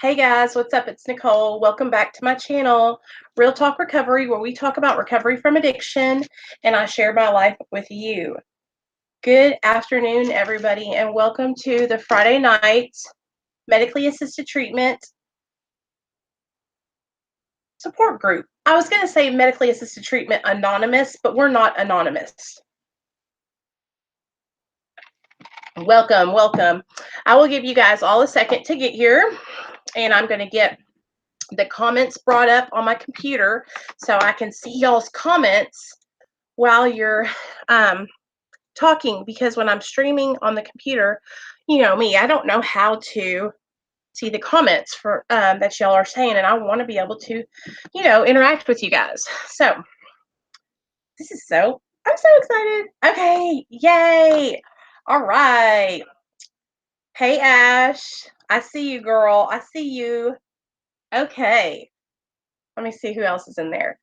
Hey guys, what's up? It's Nicole. Welcome back to my channel, Real Talk Recovery, where we talk about recovery from addiction and I share my life with you. Good afternoon, everybody, and welcome to the Friday night medically assisted treatment support group. I was going to say medically assisted treatment anonymous, but we're not anonymous. Welcome, welcome. I will give you guys all a second to get here, and I'm going to get the comments brought up on my computer so I can see y'all's comments while you're talking, because when I'm streaming on the computer, you know me, I don't know how to see the comments for that y'all are saying, and I want to be able to, interact with you guys. So I'm so excited. Okay, yay. All right. Hey Ash, I see you, girl. I see you. Okay. Let me see who else is in there.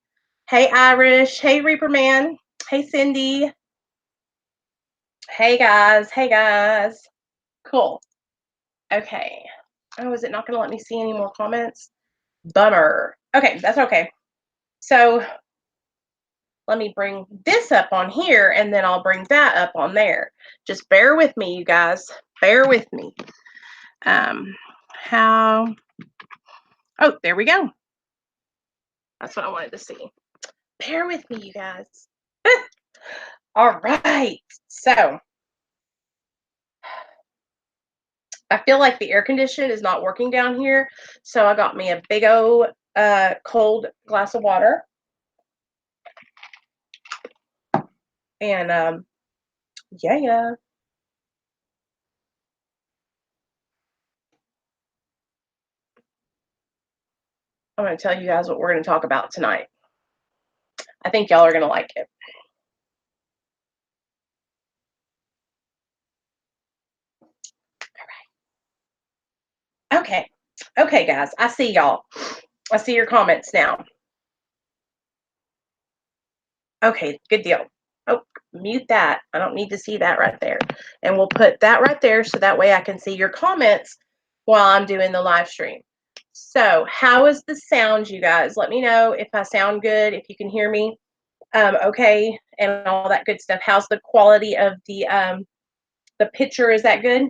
Hey, Irish. Hey, Reaper Man. Hey, Cindy. Hey, guys. Hey, guys. Cool. Okay. Oh, is it not going to let me see any more comments? Bummer. Okay, that's okay. So let me bring this up on here, and then I'll bring that up on there. Just bear with me, you guys. Bear with me. How? Oh, there we go. That's what I wanted to see. Bear with me, you guys. All right. So I feel like the air condition is not working down here, so I got me a big old cold glass of water. And yeah. I'm going to tell you guys what we're going to talk about tonight. I think y'all are going to like it. All right. Okay, guys. I see y'all. I see your comments now. Okay, good deal. Oh, mute that. I don't need to see that right there. And we'll put that right there so that way I can see your comments while I'm doing the live stream. So how is the sound, you guys? Let me know if I sound good, if you can hear me okay, and all that good stuff. How's the quality of the picture? Is that good?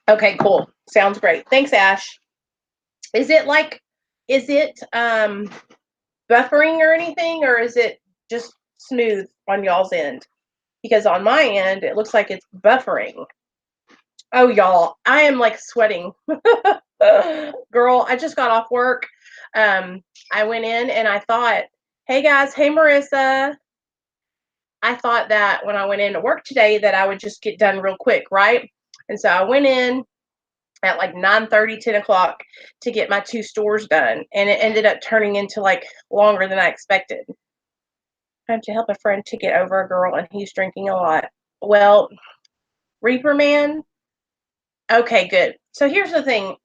Okay, cool. Sounds great. Thanks, Ash. Is it buffering or anything, or is it just smooth on y'all's end? Because on my end, it looks like it's buffering. Oh, y'all, I am like sweating. Girl, I just got off work. I went in and I thought, hey guys, hey Marissa. I thought that when I went into work today that I would just get done real quick, right? And so I went in at like 9:30, 10 o'clock to get my 2 stores done. And it ended up turning into like longer than I expected. Trying to help a friend to get over a girl and he's drinking a lot. Well, Reaper Man. Okay, good. So here's the thing.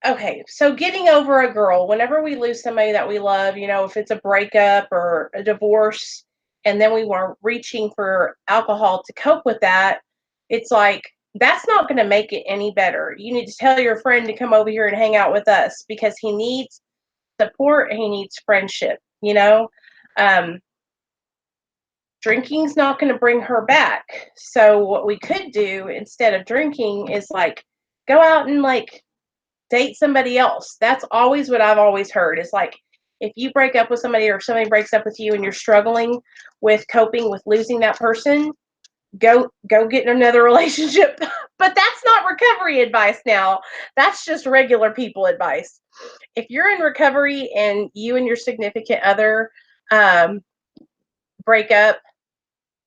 Okay, so getting over a girl, whenever we lose somebody that we love, if it's a breakup or a divorce, and then we were reaching for alcohol to cope with that, it's like, that's not going to make it any better. You need to tell your friend to come over here and hang out with us because he needs support and he needs friendship, Drinking's not going to bring her back. So what we could do instead of drinking is like go out and like date somebody else. That's always what I've always heard. It's like if you break up with somebody or somebody breaks up with you and you're struggling with coping with losing that person, go get in another relationship. But that's not recovery advice now. That's just regular people advice. If you're in recovery and you and your significant other break up,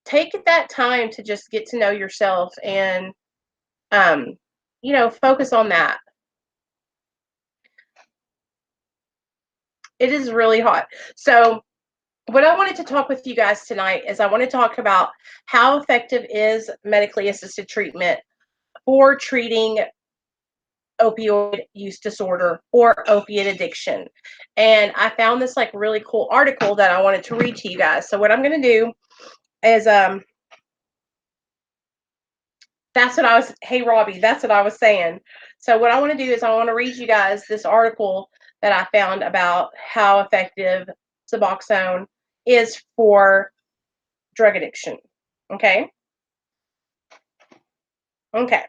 take that time to just get to know yourself and focus on that. It is really hot. So what I wanted to talk with you guys tonight is I want to talk about how effective is medically assisted treatment for treating opioid use disorder or opiate addiction. And I found this like really cool article that I wanted to read to you guys. So what I'm going to do is that's what I was, hey Robbie, that's what I was saying. So what I want to do is I want to read you guys this article that I found about how effective Suboxone is for drug addiction. Okay. Okay.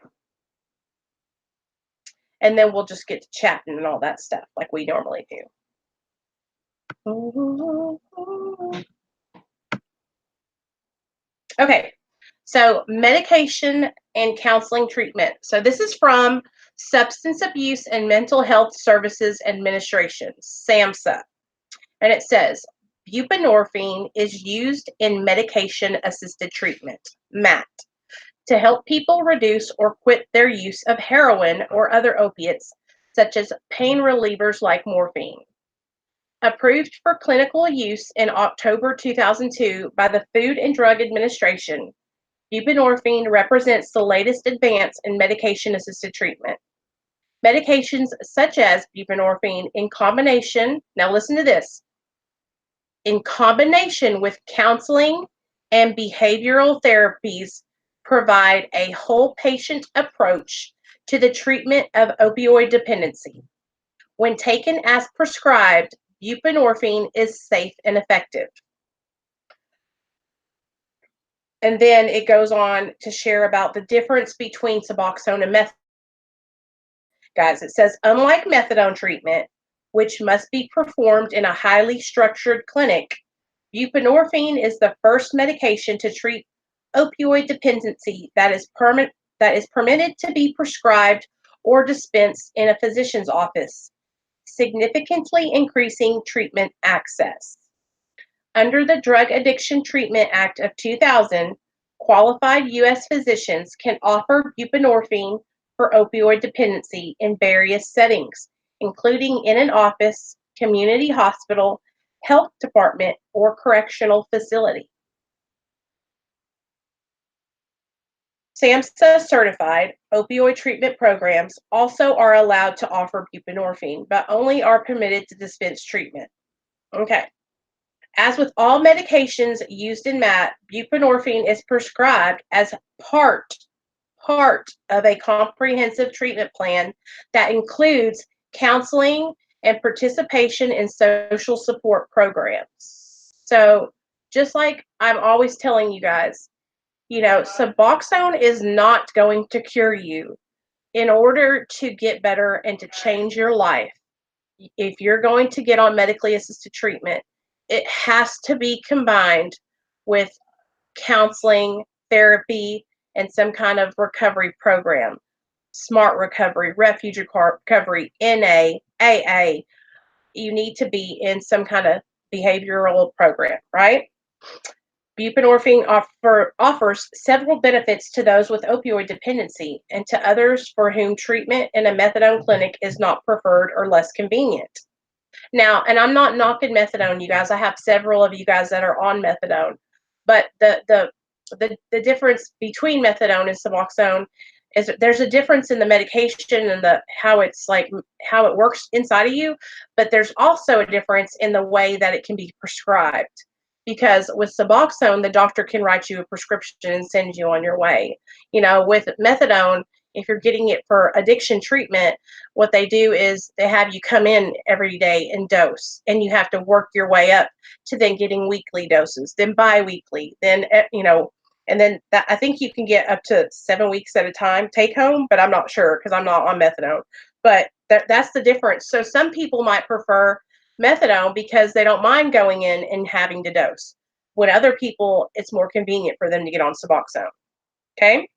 And then we'll just get to chatting and all that stuff like we normally do. Okay, so medication and counseling treatment. So this is from Substance Abuse and Mental Health Services Administration, SAMHSA. And it says, buprenorphine is used in medication-assisted treatment, MAT, to help people reduce or quit their use of heroin or other opiates, such as pain relievers like morphine. Approved for clinical use in October 2002 by the Food and Drug Administration, buprenorphine represents the latest advance in medication-assisted treatment. Medications such as buprenorphine in combination, now listen to this, in combination with counseling and behavioral therapies provide a whole patient approach to the treatment of opioid dependency. When taken as prescribed, buprenorphine is safe and effective. And then it goes on to share about the difference between Suboxone and methadone. Guys, it says, unlike methadone treatment, which must be performed in a highly structured clinic, buprenorphine is the first medication to treat opioid dependency that is permitted to be prescribed or dispensed in a physician's office, significantly increasing treatment access. Under the Drug Addiction Treatment Act of 2000, qualified U.S. physicians can offer buprenorphine for opioid dependency in various settings, including in an office, community hospital, health department, or correctional facility. SAMHSA certified opioid treatment programs also are allowed to offer buprenorphine, but only are permitted to dispense treatment. Okay. As with all medications used in MAT, buprenorphine is prescribed as part of a comprehensive treatment plan that includes counseling and participation in social support programs. So, just like I'm always telling you guys, Suboxone is not going to cure you. In order to get better and to change your life, if you're going to get on medically assisted treatment, it has to be combined with counseling, therapy, and some kind of recovery program. Smart recovery, refuge recovery, NA, AA. You need to be in some kind of behavioral program, right? Buprenorphine offers several benefits to those with opioid dependency and to others for whom treatment in a methadone clinic is not preferred or less convenient. Now, and I'm not knocking methadone, you guys. I have several of you guys that are on methadone, but the difference between methadone and Suboxone is there's a difference in the medication and how it works inside of you, but there's also a difference in the way that it can be prescribed. Because with Suboxone, the doctor can write you a prescription and send you on your way. With methadone, if you're getting it for addiction treatment, what they do is they have you come in every day and dose, and you have to work your way up to then getting weekly doses, then bi-weekly, then, and then I think you can get up to 7 weeks at a time take home, but I'm not sure because I'm not on methadone. But that's the difference. So some people might prefer methadone because they don't mind going in and having to dose. When other people, it's more convenient for them to get on Suboxone. Okay.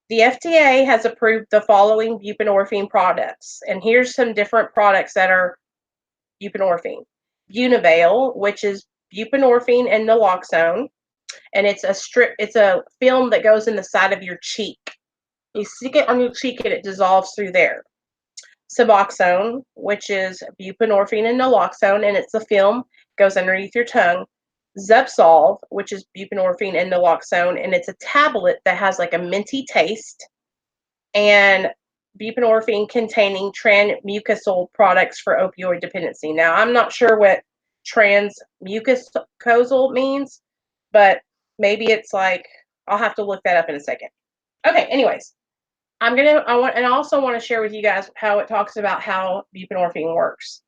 The FDA has approved the following buprenorphine products, and here's some different products that are buprenorphine. Bunavail, which is buprenorphine and naloxone, and it's a film that goes in the side of your cheek. You stick it on your cheek and it dissolves through there. Suboxone, which is buprenorphine and naloxone, and it's a film, goes underneath your tongue. Zubsolv, which is buprenorphine and naloxone, and it's a tablet that has like a minty taste. And buprenorphine containing transmucosal products for opioid dependency. Now, I'm not sure what transmucosal means, but maybe it's like, I'll have to look that up in a second. Okay, anyways, I also want to share with you guys how it talks about how buprenorphine works.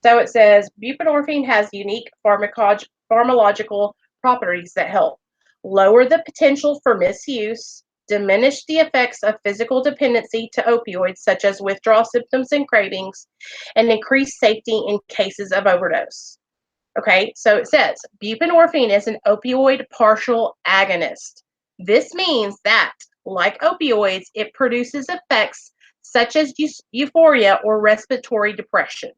So it says buprenorphine has unique pharmacological properties that help lower the potential for misuse, diminish the effects of physical dependency to opioids, such as withdrawal symptoms and cravings, and increase safety in cases of overdose. Okay, so it says buprenorphine is an opioid partial agonist. This means that, like opioids, it produces effects such as euphoria or respiratory depression.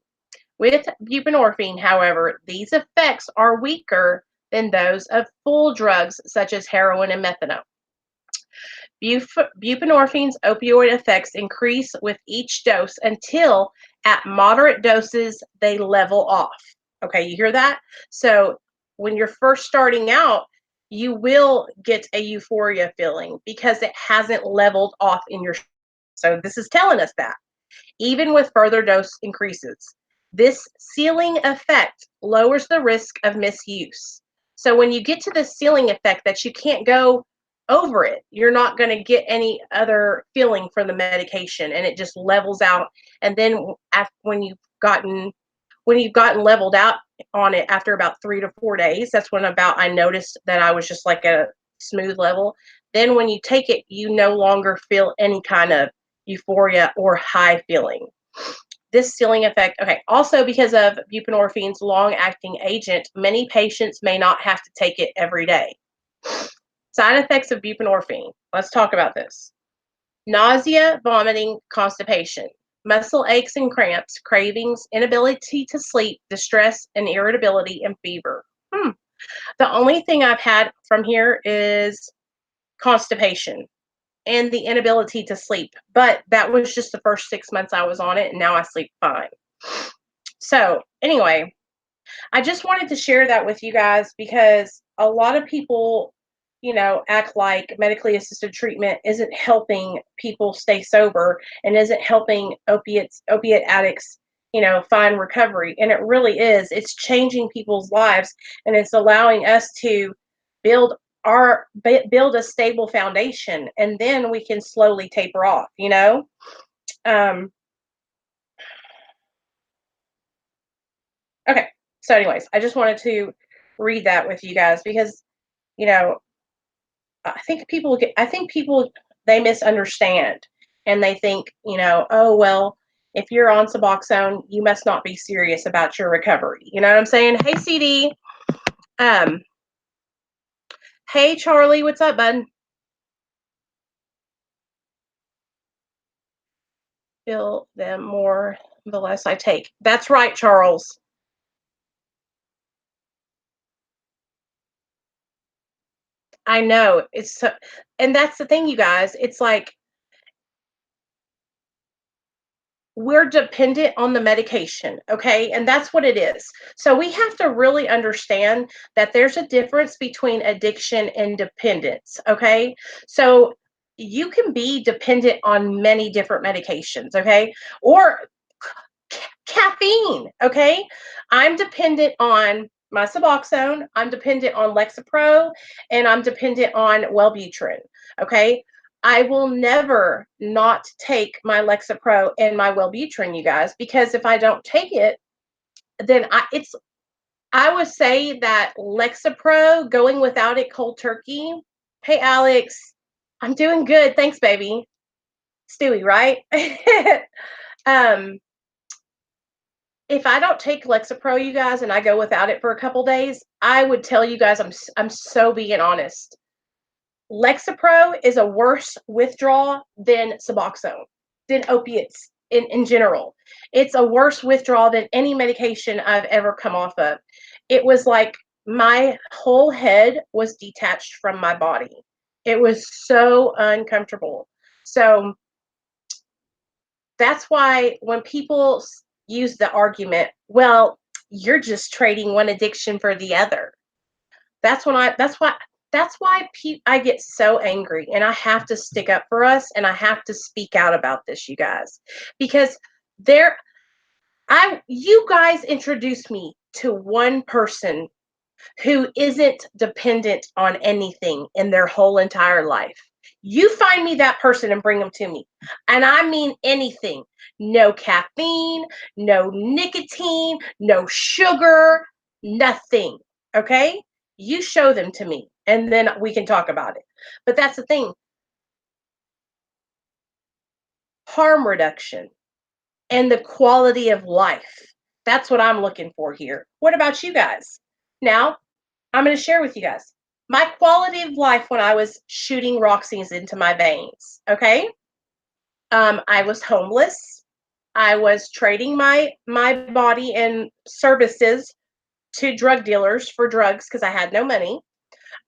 With buprenorphine, however, these effects are weaker than those of full drugs such as heroin and methadone. Buprenorphine's opioid effects increase with each dose until, at moderate doses, they level off. Okay, you hear that? So when you're first starting out, you will get a euphoria feeling because it hasn't leveled off in your. So this is telling us that even with further dose increases, this ceiling effect lowers the risk of misuse. So when you get to the ceiling effect that you can't go over it, you're not going to get any other feeling from the medication, and it just levels out. And then when you've gotten leveled out on it after about 3 to 4 days, that's when I noticed that I was just like at a smooth level. Then when you take it, you no longer feel any kind of euphoria or high feeling. This ceiling effect, okay, also because of buprenorphine's long-acting agent, many patients may not have to take it every day. Side effects of buprenorphine. Let's talk about this. Nausea, vomiting, constipation, muscle aches and cramps, cravings, inability to sleep, distress and irritability, and fever. The only thing I've had from here is constipation and the inability to sleep. But that was just the first 6 months I was on it, and now I sleep fine. So anyway, I just wanted to share that with you guys because a lot of people, act like medically assisted treatment isn't helping people stay sober and isn't helping opiate addicts, find recovery. And it really is. It's changing people's lives, and it's allowing us to build a stable foundation, and then we can slowly taper off, Okay. So anyways, I just wanted to read that with you guys because, I think people they misunderstand, and they think, oh, well, if you're on Suboxone, you must not be serious about your recovery. You know what I'm saying? Hey, CD. Hey, Charlie, what's up, bud? Feel them more the less I take. That's right, Charles. I know. And that's the thing, you guys. It's like we're dependent on the medication, okay? And that's what it is. So we have to really understand that there's a difference between addiction and dependence, okay? So you can be dependent on many different medications, okay? Or caffeine, okay? I'm dependent on my Suboxone, I'm dependent on Lexapro, and I'm dependent on Wellbutrin, okay? I will never not take my Lexapro and my Wellbutrin, you guys, because if I don't take it, then I would say that Lexapro, going without it cold turkey. Hey, Alex, I'm doing good. Thanks, baby. Stewie, right? um, if I don't take Lexapro, you guys, and I go without it for a couple days, I would tell you guys I'm so being honest. Lexapro is a worse withdrawal than Suboxone, than opiates in general. It's a worse withdrawal than any medication I've ever come off of. It was like my whole head was detached from my body. It was so uncomfortable. So that's why when people use the argument, well, you're just trading one addiction for the other. That's why That's why I get so angry, and I have to stick up for us, and I have to speak out about this, you guys, because there, you guys introduced me to one person who isn't dependent on anything in their whole entire life. You find me that person and bring them to me. And I mean anything. No caffeine, no nicotine, no sugar, nothing. Okay? You show them to me and then we can talk about it. But that's the thing, harm reduction and the quality of life. That's what I'm looking for here. What about you guys? Now, I'm going to share with you guys my quality of life when I was shooting Roxy's into my veins. Okay, I was homeless. I was trading my body and services to drug dealers for drugs because I had no money.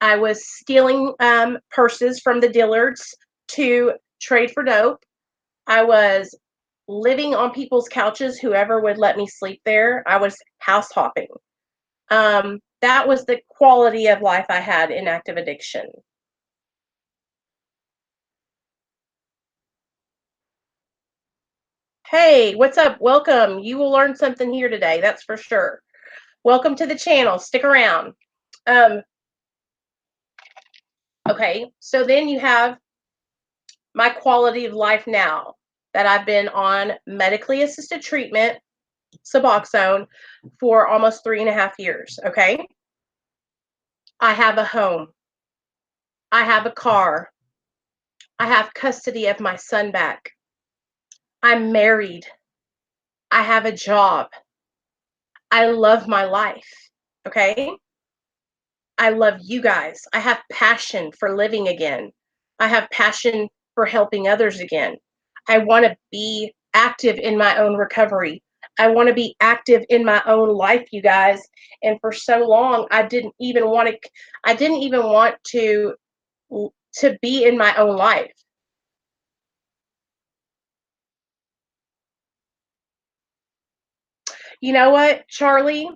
I was stealing purses from the dealers to trade for dope. I was living on people's couches, whoever would let me sleep there. I was house hopping. That was the quality of life I had in active addiction. Hey, what's up? Welcome. You will learn something here today, that's for sure. Welcome to the channel. Stick around. Um, okay, so then you have my quality of life now that I've been on medically assisted treatment, Suboxone, for almost 3.5 years. Okay, I have a home, I have a car, I have custody of my son back. I'm married, I have a job, I love my life. Okay, I love you guys. I have passion for living again. I have passion for helping others again. I want to be active in my own recovery. I want to be active in my own life, you guys. And for so long, I didn't even want to be in my own life. You know what, Charlie?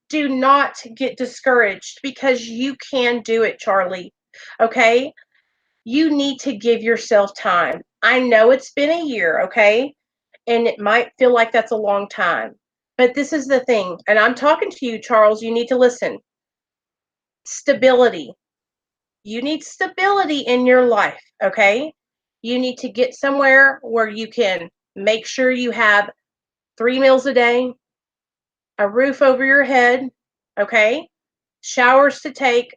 Do not get discouraged because you can do it, Charlie. Okay? You need to give yourself time. I know it's been a year, okay? And it might feel like that's a long time. But this is the thing, and I'm talking to you, Charles. You need to listen. Stability. You need stability in your life, okay? You need to get somewhere where you can make sure you have 3 meals a day, a roof over your head, okay? Showers to take.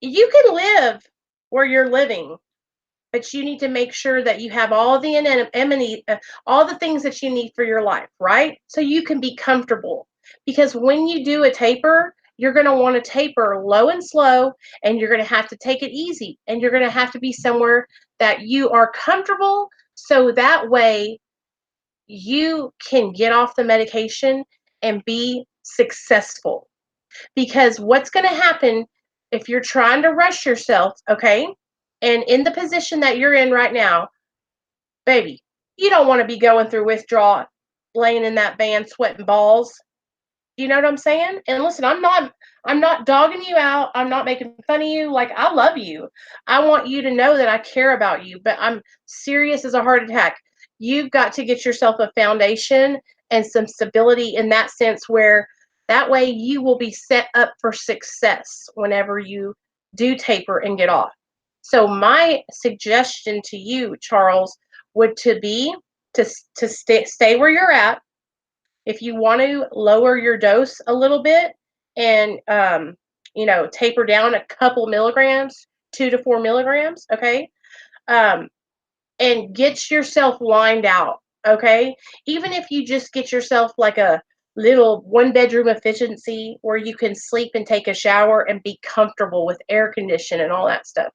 You can live where you're living, but you need to make sure that you have all the all the things that you need for your life, right? So you can be comfortable. Because when you do a taper, you're going to want to taper low and slow, and you're going to have to take it easy, and you're going to have to be somewhere that you are comfortable, so that way you can get off the medication and be successful. Because what's going to happen if you're trying to rush yourself, okay? And in the position that you're in right now, baby, you don't want to be going through withdrawal, laying in that van sweating balls. You know what I'm saying? And listen, I'm not dogging you out. I'm not making fun of you. Like, I love you. I want you to know that I care about you, but I'm serious as a heart attack. You've got to get yourself a foundation and some stability in that sense, where that way you will be set up for success whenever you do taper and get off. So my suggestion to you, Charles, would to be to stay where you're at. If you want to lower your dose a little bit and taper down a couple milligrams, 2 to 4 milligrams, okay, um, and get yourself lined out, okay. Even if you just get yourself like a little 1 bedroom efficiency where you can sleep and take a shower and be comfortable with air condition and all that stuff.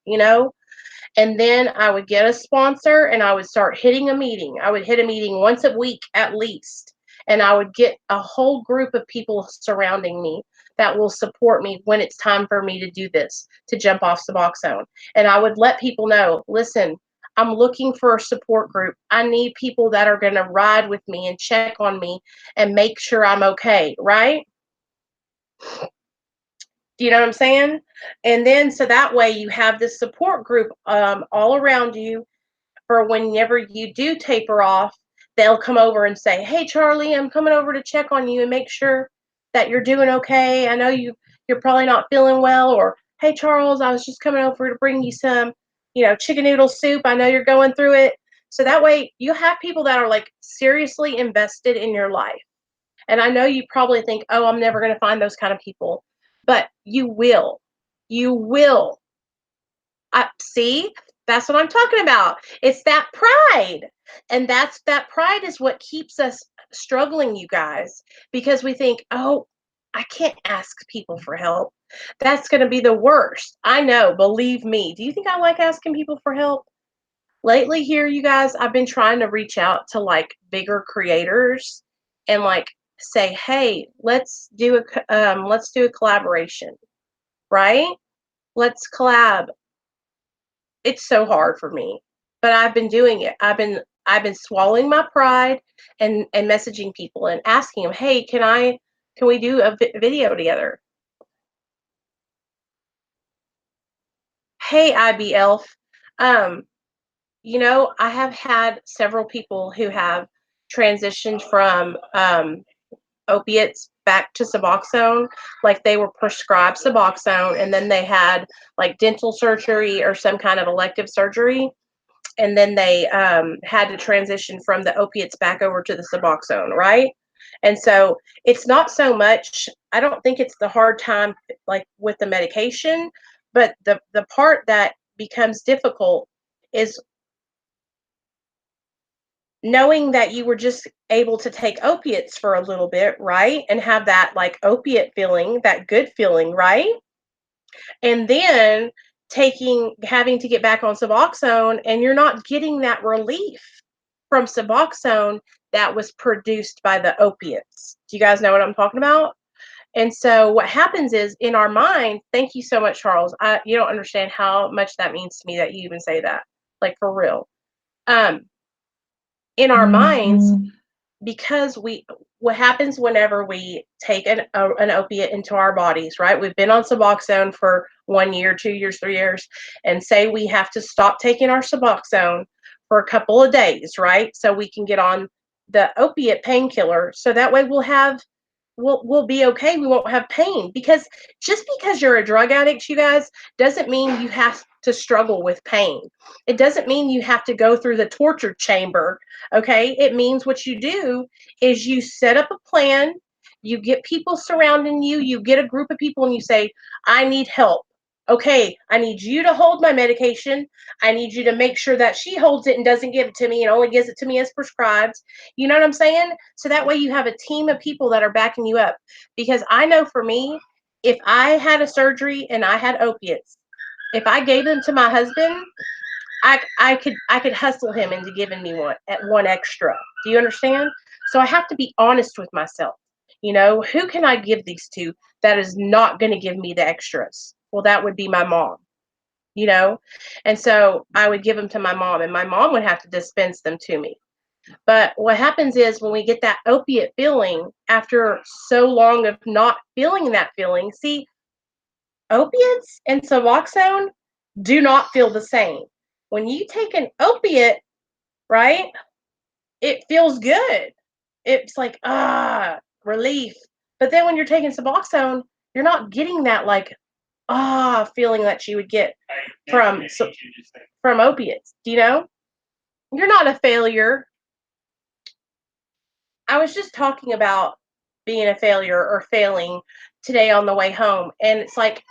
And then I would get a sponsor and I would start hitting a meeting. I would hit a meeting once a week at least. And I would get a whole group of people surrounding me that will support me when it's time for me to do this, to jump off Suboxone. And I would let people know, listen, I'm looking for a support group. I need people that are going to ride with me and check on me and make sure I'm okay, right? Do you know what I'm saying? And then so that way you have this support group all around you for whenever you do taper off, they'll come over and say, "Hey Charlie, I'm coming over to check on you and make sure that you're doing okay. I know you're probably not feeling well," or "Hey Charles, I was just coming over to bring you some, chicken noodle soup. I know you're going through it." So that way you have people that are like seriously invested in your life. And I know you probably think, "Oh, I'm never going to find those kind of people." But you will. You will. I see, that's what I'm talking about. It's that pride. And that pride is what keeps us struggling, you guys, because we think, "Oh, I can't ask people for help. That's going to be the worst." I know, believe me. Do you think I like asking people for help? Lately here, you guys, I've been trying to reach out to like bigger creators and like say, "Hey, let's do a collaboration." Right? Let's collab. It's so hard for me, but I've been doing it. I've been swallowing my pride and messaging people and asking them, "Hey, can we do a video together?" Hey, IB Elf. Um, I have had several people who have transitioned from opiates back to Suboxone. Like they were prescribed Suboxone and then they had like dental surgery or some kind of elective surgery, and then they had to transition from the opiates back over to the Suboxone, right? And so it's not so much. I don't think it's the hard time like with the medication, but the part that becomes difficult is knowing that you were just able to take opiates for a little bit, right? And have that like opiate feeling, that good feeling, right? And then having to get back on Suboxone, and you're not getting that relief from Suboxone that was produced by the opiates. Do you guys know what I'm talking about? And so what happens is in our mind, thank you so much, Charles. You don't understand how much that means to me that you even say that, like for real. Um, in our minds, because what happens whenever we take an opiate into our bodies, right? We've been on Suboxone for 1 year, 2 years, 3 years, and say we have to stop taking our Suboxone for a couple of days, right? So we can get on the opiate painkiller. So that way we'll be okay. We won't have pain, because just because you're a drug addict, you guys, doesn't mean you have to struggle with pain. It doesn't mean you have to go through the torture chamber. Okay, it means what you do is you set up a plan, you get people surrounding you, you get a group of people and you say, "I need help." Okay, I need you to hold my medication. I need you to make sure that she holds it and doesn't give it to me and only gives it to me as prescribed. You know what I'm saying? So that way you have a team of people that are backing you up. Because I know for me, if I had a surgery and I had opiates, if I gave them to my husband, I could hustle him into giving me one extra. Do you understand? So I have to be honest with myself. Who can I give these to that is not going to give me the extras? Well, that would be my mom. You know, and so I would give them to my mom, and my mom would have to dispense them to me. But what happens is when we get that opiate feeling after so long of not feeling that feeling, see, opiates and Suboxone do not feel the same. When you take an opiate, right, it feels good. It's like, relief. But then when you're taking Suboxone, you're not getting that like, feeling that you would get from opiates. Do you know? You're not a failure. I was just talking about being a failure or failing today on the way home. And it's like,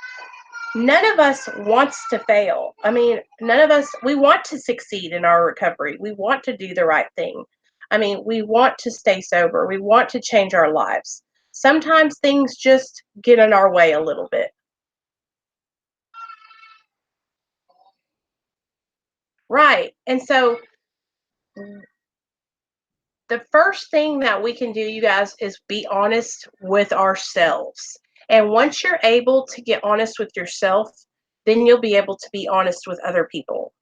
none of us wants to fail. I mean, none of us, we want to succeed in our recovery. We want to do the right thing. I mean, we want to stay sober. We want to change our lives. Sometimes things just get in our way a little bit. Right. And so the first thing that we can do, you guys, is be honest with ourselves. And once you're able to get honest with yourself, then you'll be able to be honest with other people.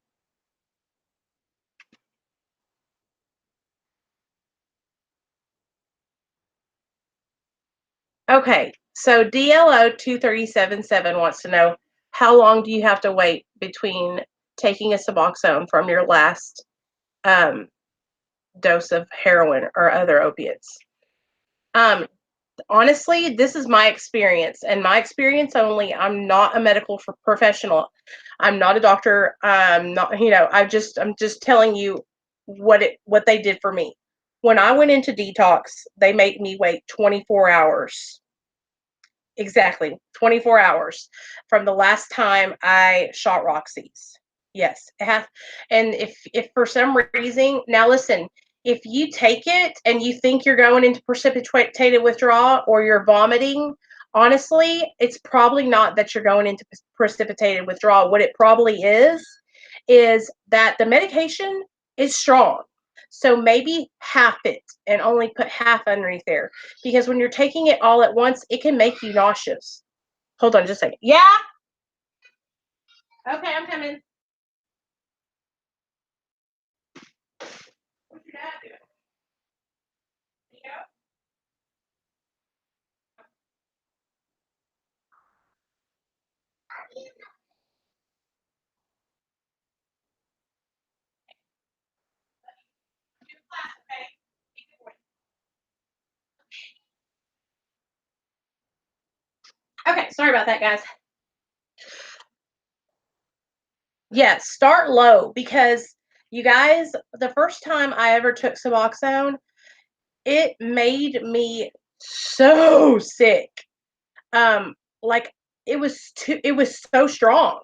Okay, So DLO2377 wants to know, how long do you have to wait between taking a Suboxone from your last dose of heroin or other opiates? Honestly, this is my experience, and my experience only. I'm not a medical professional. I'm not a doctor. I'm not, I'm just telling you what they did for me. When I went into detox, they made me wait 24 hours. Exactly, 24 hours from the last time I shot Roxy's. Yes, it has. And if for some reason, now listen, if you take it and you think you're going into precipitated withdrawal or you're vomiting, honestly, it's probably not that you're going into precipitated withdrawal. What it probably is that the medication is strong. So maybe half it and only put half underneath there. Because when you're taking it all at once, it can make you nauseous. Hold on just a second. Yeah? Okay, I'm coming. What's your dad doing? Yeah. Okay, sorry about that, guys. Yes, start low because you guys, the first time I ever took Suboxone, it made me so sick. Like it was so strong,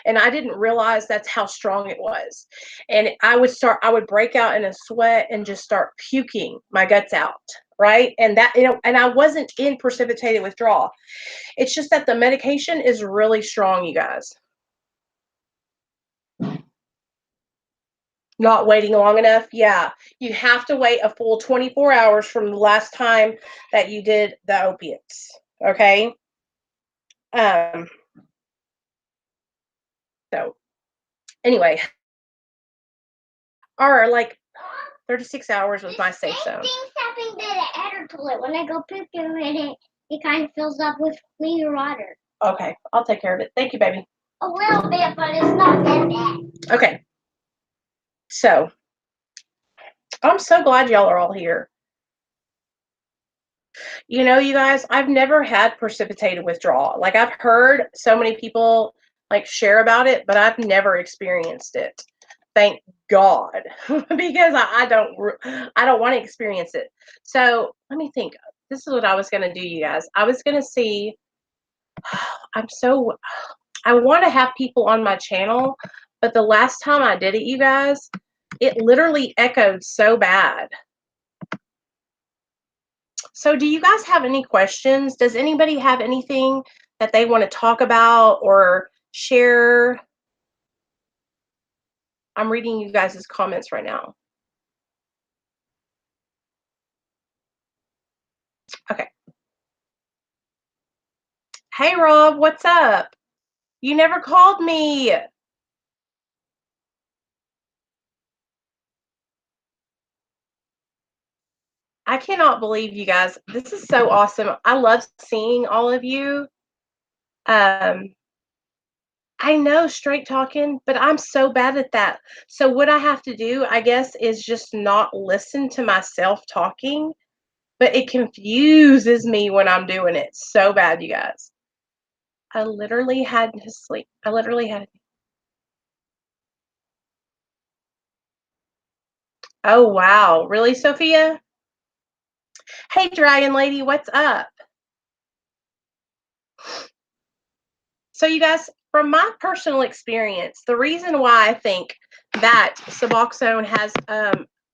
and I didn't realize that's how strong it was. And I would break out in a sweat and just start puking my guts out, right? And that, and I wasn't in precipitated withdrawal. It's just that the medication is really strong, you guys. Not waiting long enough. Yeah, you have to wait a full 24 hours from the last time that you did the opiates. Okay. um so anyway, or like 36 hours was my safe zone. Things happened to the adder toilet. When I go poop in it kind of fills up with clean water. Okay, I'll take care of it. Thank you, baby. A little bit, but it's not that bad. Okay. So, I'm so glad y'all are all here. You guys, I've never had precipitated withdrawal. Like, I've heard so many people like share about it, but I've never experienced it. Thank God, because I don't want to experience it. So let me think. This is what I was gonna do, you guys. I was gonna see. I want to have people on my channel, but the last time I did it, you guys, it literally echoed so bad. So do you guys have any questions? Does anybody have anything that they want to talk about or share? I'm reading you guys' comments right now. Okay. Hey, Rob, what's up? You never called me. I cannot believe you guys. This is so awesome. I love seeing all of you. I know, straight talking, but I'm so bad at that. So what I have to do, I guess, is just not listen to myself talking, but it confuses me when I'm doing it so bad, you guys. I literally had to sleep. I literally had. Oh, wow. Really, Sophia? Hey, Dragon Lady, what's up? So, you guys, from my personal experience, the reason why I think that Suboxone has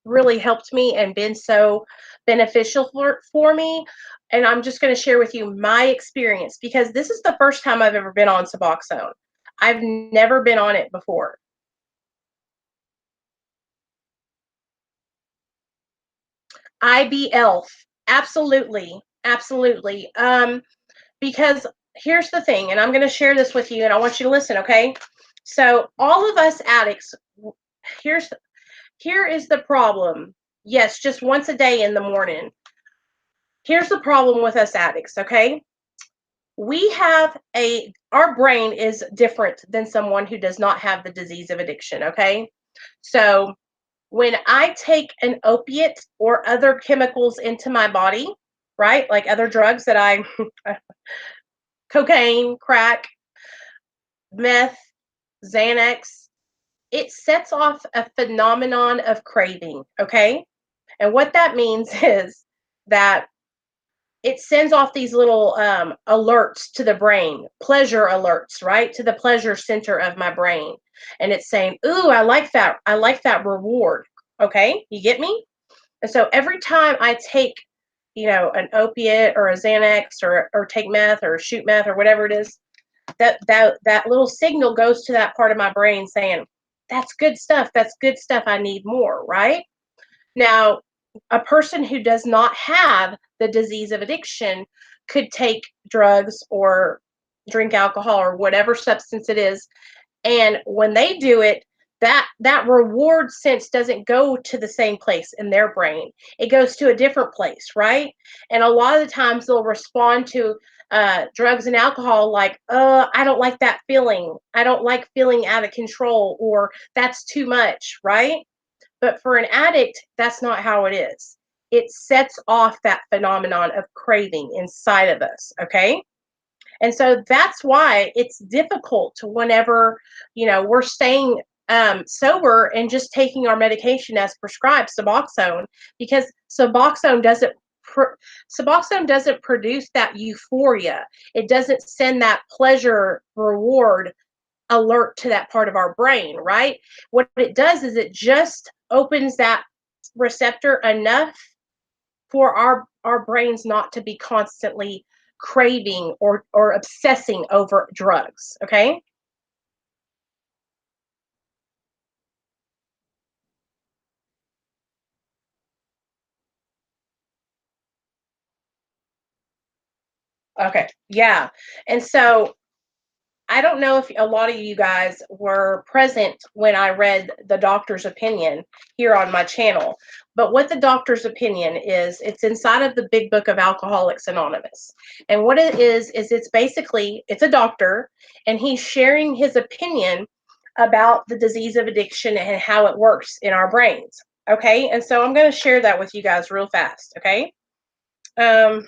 really helped me and been so beneficial for me, and I'm just going to share with you my experience because this is the first time I've ever been on Suboxone. I've never been on it before. IB Elf, absolutely, absolutely. Because here's the thing, and I'm going to share this with you, and I want you to listen, okay? So all of us addicts, here is the problem. Yes, just once a day in the morning. Here's the problem with us addicts, okay? our brain is different than someone who does not have the disease of addiction, okay? So when I take an opiate or other chemicals into my body, right? Like other drugs that I cocaine, crack, meth, Xanax, it sets off a phenomenon of craving, okay? And what that means is that it sends off these little alerts to the brain, pleasure alerts, right? To the pleasure center of my brain. And it's saying, ooh, I like that. I like that reward. Okay, you get me? And so every time I take, an opiate or a Xanax or take meth or shoot meth or whatever it is, that little signal goes to that part of my brain saying, that's good stuff. That's good stuff. I need more, right? Now, a person who does not have the disease of addiction could take drugs or drink alcohol or whatever substance it is, and when they do it, that reward sense doesn't go to the same place in their brain. It goes to a different place, right? And a lot of the times they'll respond to drugs and alcohol like, I don't like that feeling. I don't like feeling out of control, or that's too much, right? But for an addict, that's not how it is. It sets off that phenomenon of craving inside of us, okay? And so that's why it's difficult to whenever, we're staying sober and just taking our medication as prescribed, Suboxone, because Suboxone doesn't produce that euphoria. It doesn't send that pleasure reward alert to that part of our brain, right? What it does is it just opens that receptor enough for our brains not to be constantly craving or obsessing over drugs, okay? Okay. Yeah. And so I don't know if a lot of you guys were present when I read the doctor's opinion here on my channel. But what the doctor's opinion is, it's inside of the big book of Alcoholics Anonymous. And what it is it's basically, it's a doctor, and he's sharing his opinion about the disease of addiction and how it works in our brains. Okay. And so I'm going to share that with you guys real fast. Okay. Um,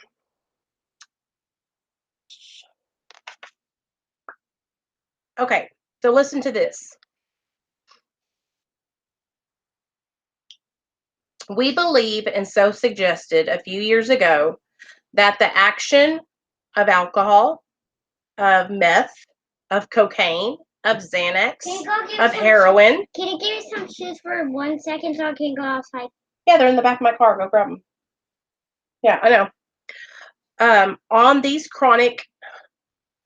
okay. So listen to this. We believe, and so suggested a few years ago, that the action of alcohol, of meth, of cocaine, of Xanax, of heroin. Can you give me some shoes for 1 second so I can go outside? Yeah, they're in the back of my car. Go grab them. Yeah, I know. On these chronic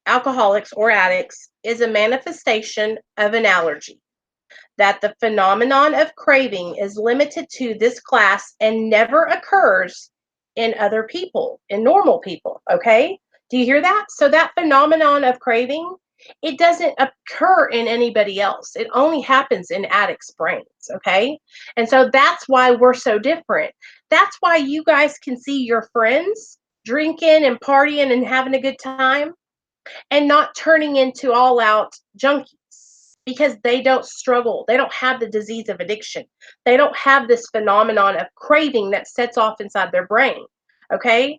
alcoholics or addicts is a manifestation of an allergy. That the phenomenon of craving is limited to this class and never occurs in other people, in normal people. Okay. Do you hear that? So that phenomenon of craving, it doesn't occur in anybody else. It only happens in addicts' brains. Okay. And so that's why we're so different. That's why you guys can see your friends drinking and partying and having a good time and not turning into all out junkies, because they don't struggle. They don't have the disease of addiction. They don't have this phenomenon of craving that sets off inside their brain. Okay.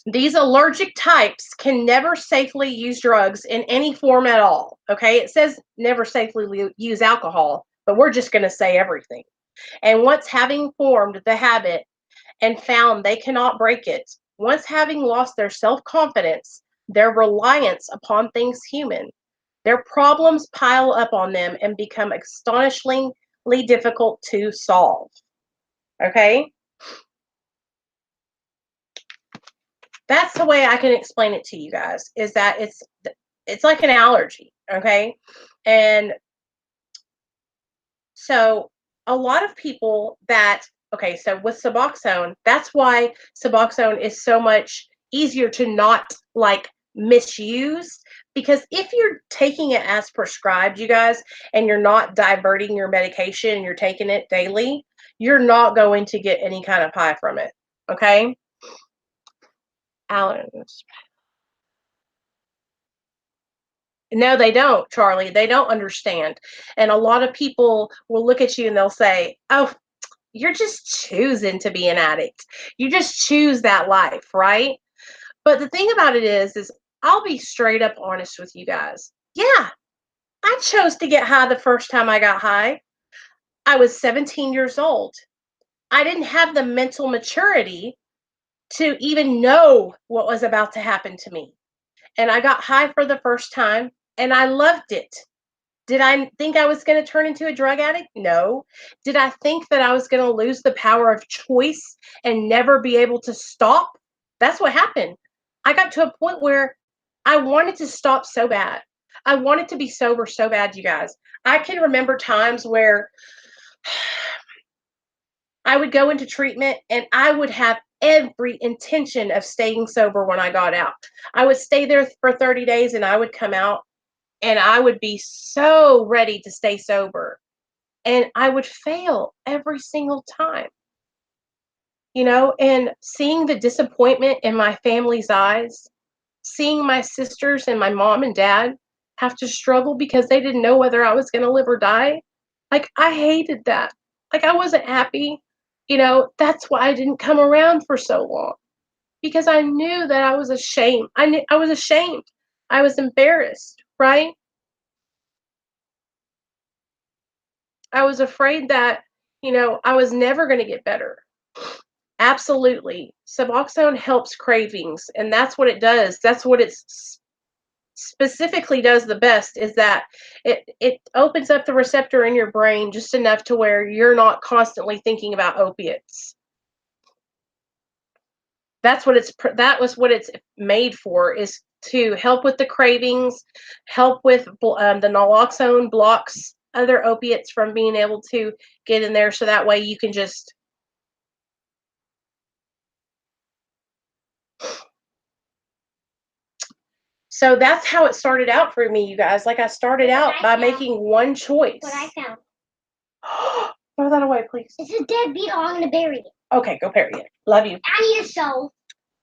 These allergic types can never safely use drugs in any form at all. Okay. It says never safely use alcohol, but we're just going to say everything. And once having formed the habit and found they cannot break it, once having lost their self confidence, their reliance upon things human, their problems pile up on them and become astonishingly difficult to solve. Okay? That's the way I can explain it to you guys, is that it's like an allergy, okay? And so a lot of people that, okay, so with Suboxone, that's why Suboxone is so much easier to not like misuse, because if you're taking it as prescribed, you guys, and you're not diverting your medication and you're taking it daily, you're not going to get any kind of high from it. Okay? Allergens. No, they don't, Charlie. They don't understand. And a lot of people will look at you and they'll say, oh, you're just choosing to be an addict. You just choose that life, right? But the thing about it is I'll be straight up honest with you guys. Yeah, I chose to get high the first time I got high. I was 17 years old. I didn't have the mental maturity to even know what was about to happen to me. And I got high for the first time and I loved it. Did I think I was going to turn into a drug addict? No. Did I think that I was going to lose the power of choice and never be able to stop? That's what happened. I got to a point where I wanted to stop so bad. I wanted to be sober so bad, you guys. I can remember times where I would go into treatment and I would have every intention of staying sober when I got out. I would stay there for 30 days and I would come out and I would be so ready to stay sober. And I would fail every single time, and seeing the disappointment in my family's eyes, seeing my sisters and my mom and dad have to struggle because they didn't know whether I was going to live or die. Like, I hated that. Like, I wasn't happy. That's why I didn't come around for so long, because I knew that I was ashamed. I was ashamed. I was embarrassed, right? I was afraid that, I was never going to get better. Absolutely. Suboxone helps cravings, and that's what it does. That's what it specifically does the best, is that it opens up the receptor in your brain just enough to where you're not constantly thinking about opiates. That was what it's made for, is to help with the cravings, help with the naloxone blocks other opiates from being able to get in there, so that way you can just. So that's how it started out for me, you guys. Like, I started out by making one choice. What I found. Throw that away, please. It's a dead beetle. I'm gonna bury it. Okay, go bury it. Love you. I need a shovel.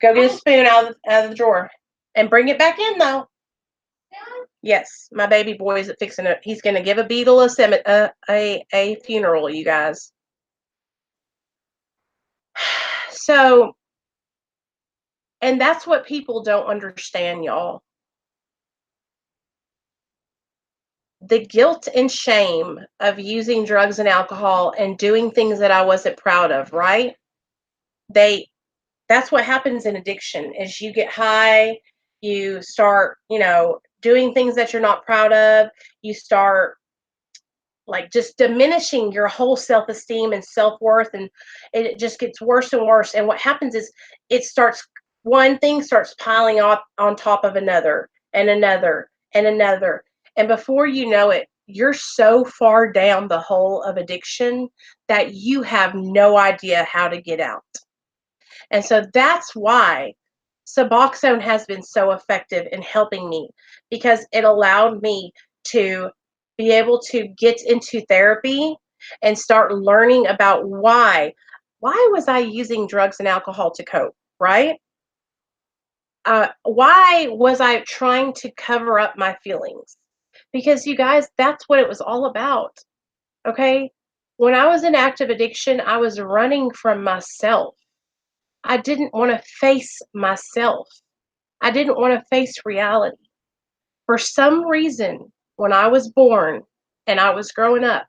Go get a spoon out of the drawer and bring it back in, though. Yes, my baby boy is fixing it. He's gonna give a beetle a funeral, you guys. So, and that's what people don't understand, y'all. The guilt and shame of using drugs and alcohol and doing things that I wasn't proud of, right? That's what happens in addiction. Is you get high, you start, doing things that you're not proud of, you start like just diminishing your whole self-esteem and self-worth, and it just gets worse and worse. And what happens is one thing starts piling up on top of another and another and another. And before you know it, you're so far down the hole of addiction that you have no idea how to get out. And so that's why Suboxone has been so effective in helping me, because it allowed me to be able to get into therapy and start learning about why was I using drugs and alcohol to cope, right? Why was I trying to cover up my feelings? Because, you guys, that's what it was all about. Okay? When I was in active addiction, I was running from myself. I didn't want to face myself. I didn't want to face reality. For some reason, when I was born and I was growing up,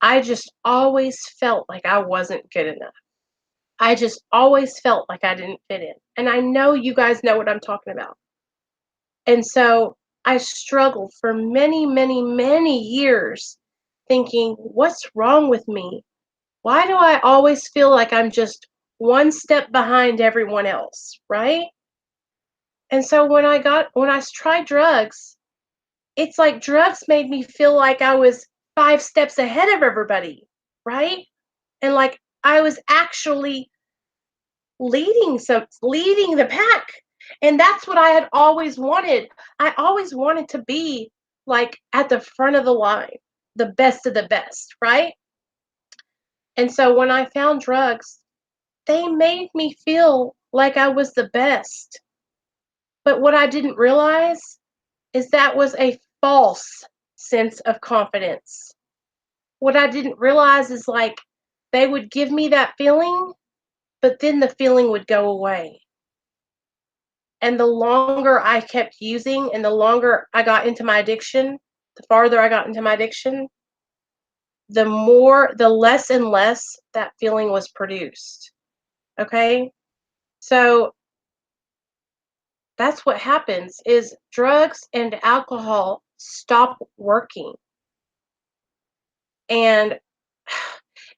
I just always felt like I wasn't good enough. I just always felt like I didn't fit in. And I know you guys know what I'm talking about. And so I struggled for many, many, many years thinking, what's wrong with me? Why do I always feel like I'm just one step behind everyone else, right? And so when I tried drugs, it's like drugs made me feel like I was 5 steps ahead of everybody, right? And like I was actually leading the pack. And that's what I had always wanted. I always wanted to be like at the front of the line, the best of the best, right? And so when I found drugs, they made me feel like I was the best. But what I didn't realize is that was a false sense of confidence. What I didn't realize is like they would give me that feeling, but then the feeling would go away. And the longer I kept using and the longer I got into my addiction, the farther I got into my addiction, the less and less that feeling was produced. Okay? So that's what happens is drugs and alcohol stop working. And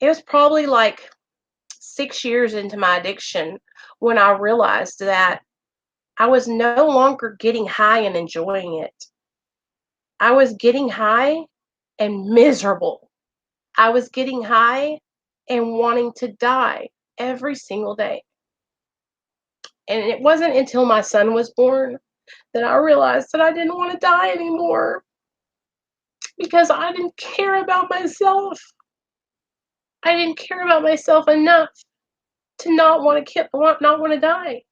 it was probably like 6 years into my addiction when I realized that I was no longer getting high and enjoying it. I was getting high and miserable. I was getting high and wanting to die every single day. And it wasn't until my son was born that I realized that I didn't want to die anymore because I didn't care about myself. I didn't care about myself enough to not want to die.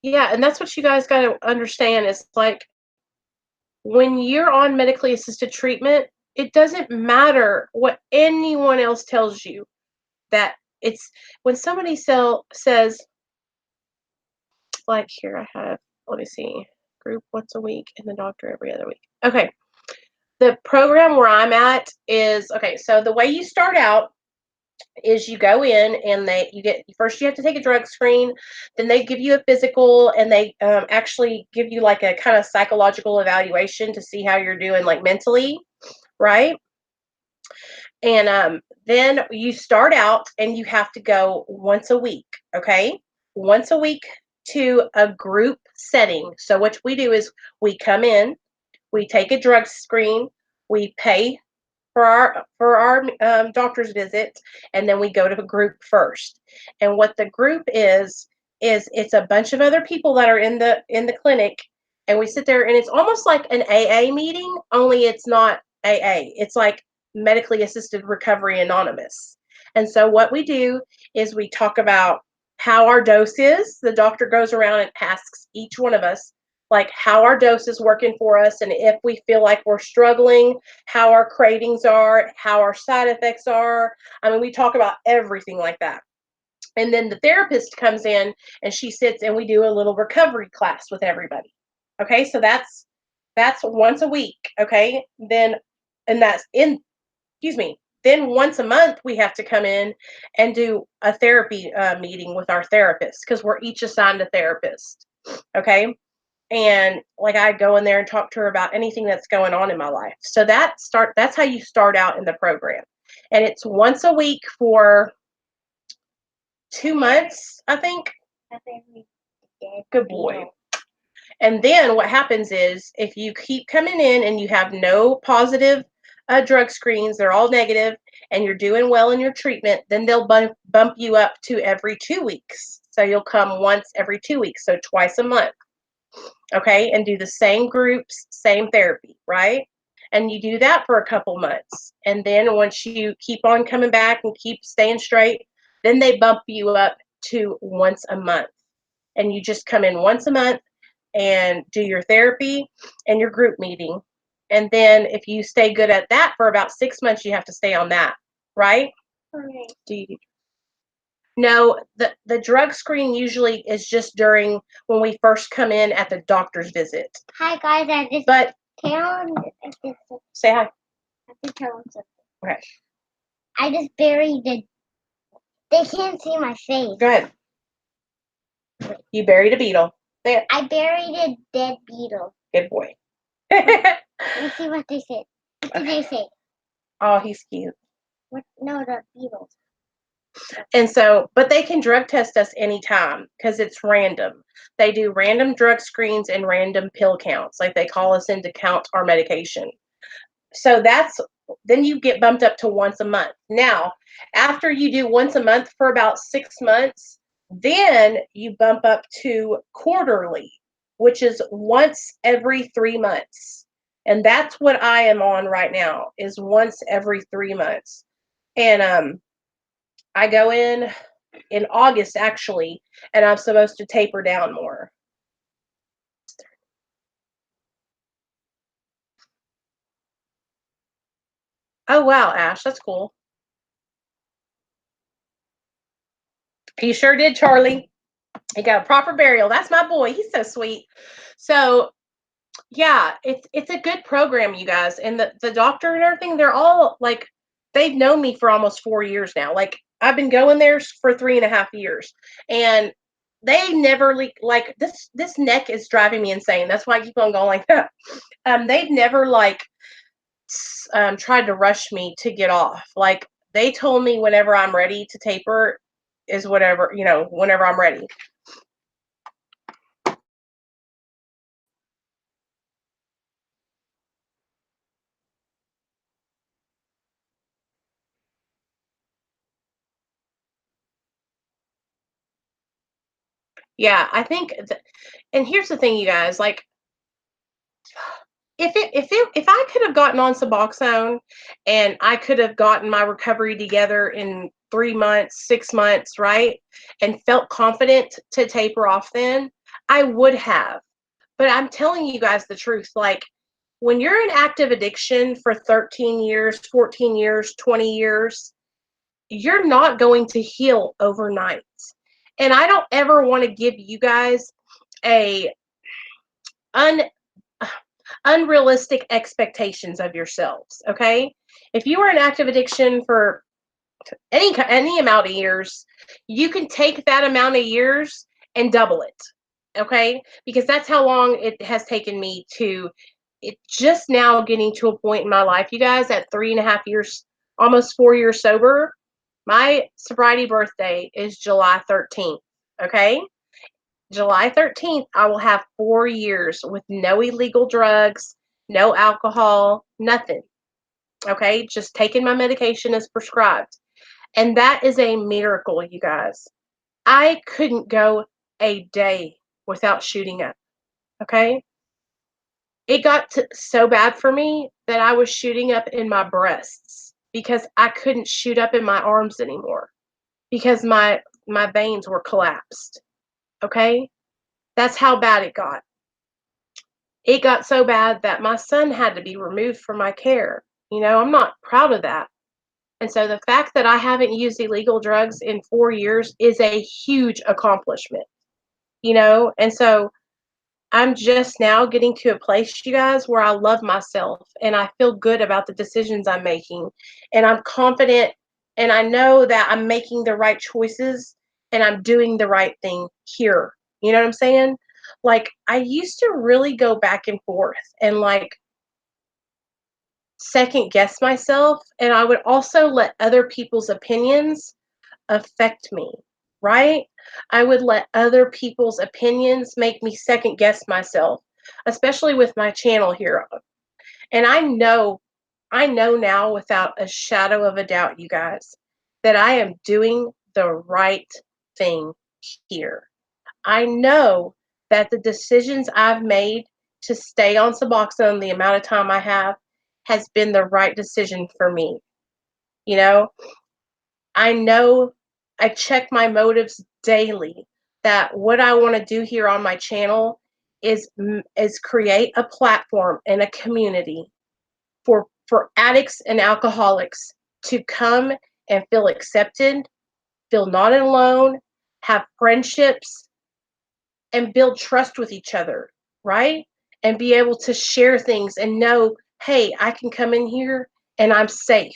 Yeah, and that's what you guys got to understand is like when you're on medically assisted treatment, it doesn't matter what anyone else tells you that it's when somebody says like here I have let me see group once a week and the doctor every other week. Okay. The program where I'm at is okay, so the way you start out is you go in and you have to take a drug screen, then they give you a physical and they actually give you like a kind of psychological evaluation to see how you're doing like mentally, right? And then you start out and you have to go once a week, okay? Once a week to a group setting. So what we do is we come in, we take a drug screen, we pay for our doctor's visit, and then we go to a group first. And what the group is it's a bunch of other people that are in the clinic, and we sit there, and it's almost like an AA meeting, only it's not AA. It's like medically assisted recovery anonymous. And so what we do is we talk about how our dose is. The doctor goes around and asks each one of us like how our dose is working for us, and if we feel like we're struggling, how our cravings are, how our side effects are. I mean, we talk about everything like that. And then the therapist comes in and she sits and we do a little recovery class with everybody. Okay, so that's once a week. Okay, then and that's in excuse me. Then once a month we have to come in and do a therapy meeting with our therapist because we're each assigned a therapist. Okay, and like I go in there and talk to her about anything that's going on in my life. So that's how you start out in the program. And it's once a week for 2 months, I think. Good boy. And then what happens is if you keep coming in and you have no positive drug screens, they're all negative, and you're doing well in your treatment, then they'll bump you up to every 2 weeks. So you'll come once every 2 weeks, so twice a month. Okay, and do the same groups, same therapy, right? And you do that for a couple months. And then once you keep on coming back and keep staying straight, then they bump you up to once a month. And you just come in once a month and do your therapy and your group meeting. And then if you stay good at that for about 6 months, you have to stay on that, right? Okay. Do you No, the drug screen usually is just during when we first come in at the doctor's visit. Hi guys, But say hi. I just tell them something. Okay, I just buried the. They can't see my face. go ahead. You buried a beetle. There. I buried a dead beetle. Good boy. Let's see what they said. What did they say? Oh, he's cute. What? No, the beetle. And so, but they can drug test us anytime because it's random. They do random drug screens and random pill counts. Like they call us in to count our medication. So then you get bumped up to once a month. Now, after you do once a month for about 6 months, then you bump up to quarterly, which is once every 3 months. And that's what I am on right now is once every 3 months. And I go in August, actually, and I'm supposed to taper down more. Oh, wow, Ash, that's cool. He sure did, Charlie. He got a proper burial. That's my boy. He's so sweet. So, yeah, it's a good program, you guys. And the doctor and everything, they're all like, they've known me for almost 4 years now. Like, I've been going there for 3.5 years. And they never like this neck is driving me insane. That's why I keep on going like that. They've never like tried to rush me to get off. Like, they told me whenever I'm ready to taper is whatever, whenever I'm ready. Yeah, I think and here's the thing, you guys, like, if I could have gotten on Suboxone and I could have gotten my recovery together in 3 months, 6 months, right? And felt confident to taper off, then I would have. But I'm telling you guys the truth. Like, when you're in active addiction for 13 years, 14 years, 20 years, you're not going to heal overnight. And I don't ever want to give you guys a un unrealistic expectations of yourselves, okay? If you are in active addiction for any amount of years, you can take that amount of years and double it, okay? Because that's how long it has taken me to it just now getting to a point in my life, you guys, at 3.5 years, almost 4 years sober. My sobriety birthday is July 13th, okay? July 13th, I will have 4 years with no illegal drugs, no alcohol, nothing. Okay, just taking my medication as prescribed. And that is a miracle, you guys. I couldn't go a day without shooting up. Okay, it got so bad for me that I was shooting up in my breasts because I couldn't shoot up in my arms anymore because my veins were collapsed. Okay, that's how bad it got. It got so bad that my son had to be removed from my care. I'm not proud of that. And so the fact that I haven't used illegal drugs in 4 years is a huge accomplishment. And so I'm just now getting to a place, you guys, where I love myself and I feel good about the decisions I'm making. And I'm confident and I know that I'm making the right choices and I'm doing the right thing here. You know what I'm saying? Like, I used to really go back and forth and like second guess myself, and I would also let other people's opinions affect me, right? I would let other people's opinions make me second guess myself, especially with my channel here. And I know now without a shadow of a doubt, you guys, that I am doing the right thing here. I know that the decisions I've made to stay on Suboxone the amount of time I have has been the right decision for me. You know, I know I check my motives daily that what I want to do here on my channel is create a platform and a community for addicts and alcoholics to come and feel accepted, feel not alone, have friendships, and build trust with each other, right? And be able to share things and know, hey, I can come in here and I'm safe.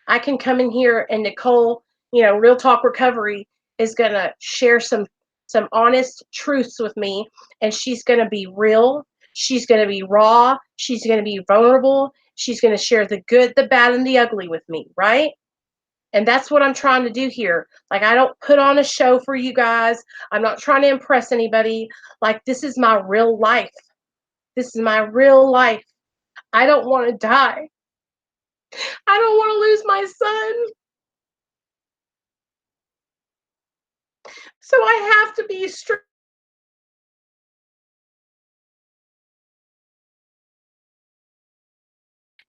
I can come in here and Nicole, Real Talk Recovery is going to share some honest truths with me, and she's going to be real. She's going to be raw. She's going to be vulnerable. She's going to share the good, the bad, and the ugly with me, right? And that's what I'm trying to do here. Like, I don't put on a show for you guys. I'm not trying to impress anybody. Like, this is my real life. This is my real life. I don't want to die. I don't want to lose my son. So I have to be strong.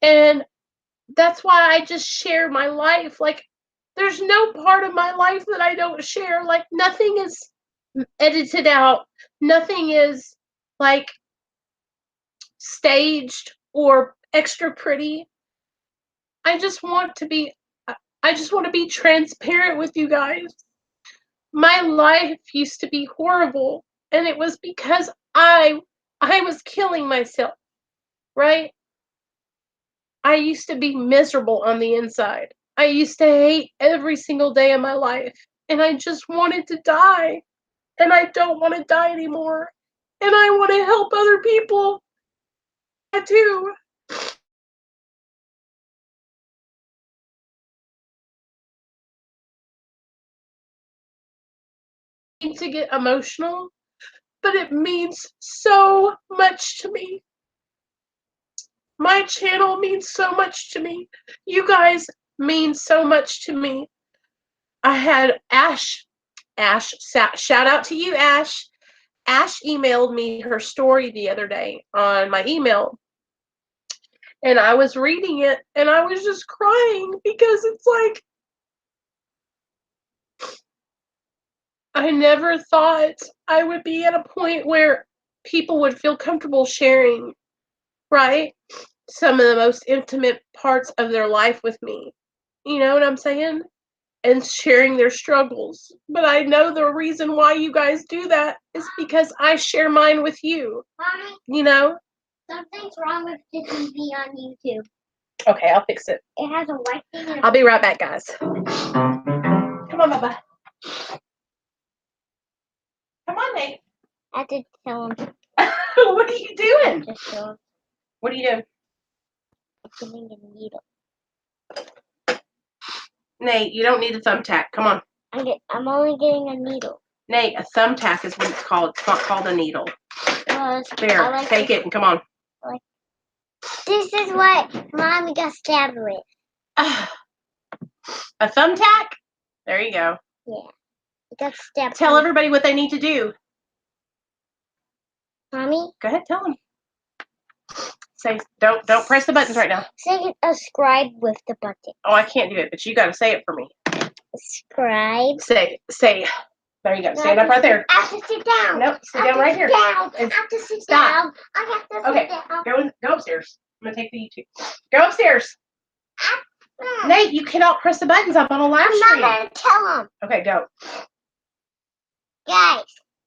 And that's why I just share my life. Like, There's no part of my life that I don't share. Like, nothing is edited out. Nothing is, like, staged or extra pretty. I just want to be transparent with you guys. My life used to be horrible, and it was because I was killing myself, right? I used to be miserable on the inside. I used to hate every single day of my life, and I just wanted to die. And I don't want to die anymore. And I want to help other people too. To get emotional, but it means so much to me. My channel means so much to me. You guys mean so much to me. I had Ash, shout out to you, Ash. Ash emailed me her story the other day on my email. And I was reading it and I was just crying because it's like, I never thought I would be at a point where people would feel comfortable sharing, right? Some of the most intimate parts of their life with me. You know what I'm saying? And sharing their struggles. But I know the reason why you guys do that is because I share mine with you. Mommy, you know? something's wrong with the TV on YouTube. Okay, I'll fix it. It has a white thing. I'll be right back, guys. Come on, Bubba. Come on, Nate. I have to tell him. What are you doing? Just show him. What are you doing? I'm getting a needle. Nate, you don't need a thumbtack. Come on. I'm only getting a needle. Nate, a thumbtack is what it's called. It's not called a needle. There, like take it and come on. This is what Mommy got stabbed with. A thumbtack? There you go. Yeah. It got stabbed. Tell everybody what they need to do. Mommy? Go ahead, tell them. Say, don't press the buttons right now. Say subscribe with the button. Oh, I can't do it, but you got to say it for me. Subscribe. Say. There you go. Stand up right there. I have to sit down. Nope, sit down right here. I have to sit down. I have to sit down. Go upstairs. I'm going to take the YouTube. Go upstairs. Nate, you cannot press the buttons up on a live stream. I'm not going to tell them. Okay, go. Guys,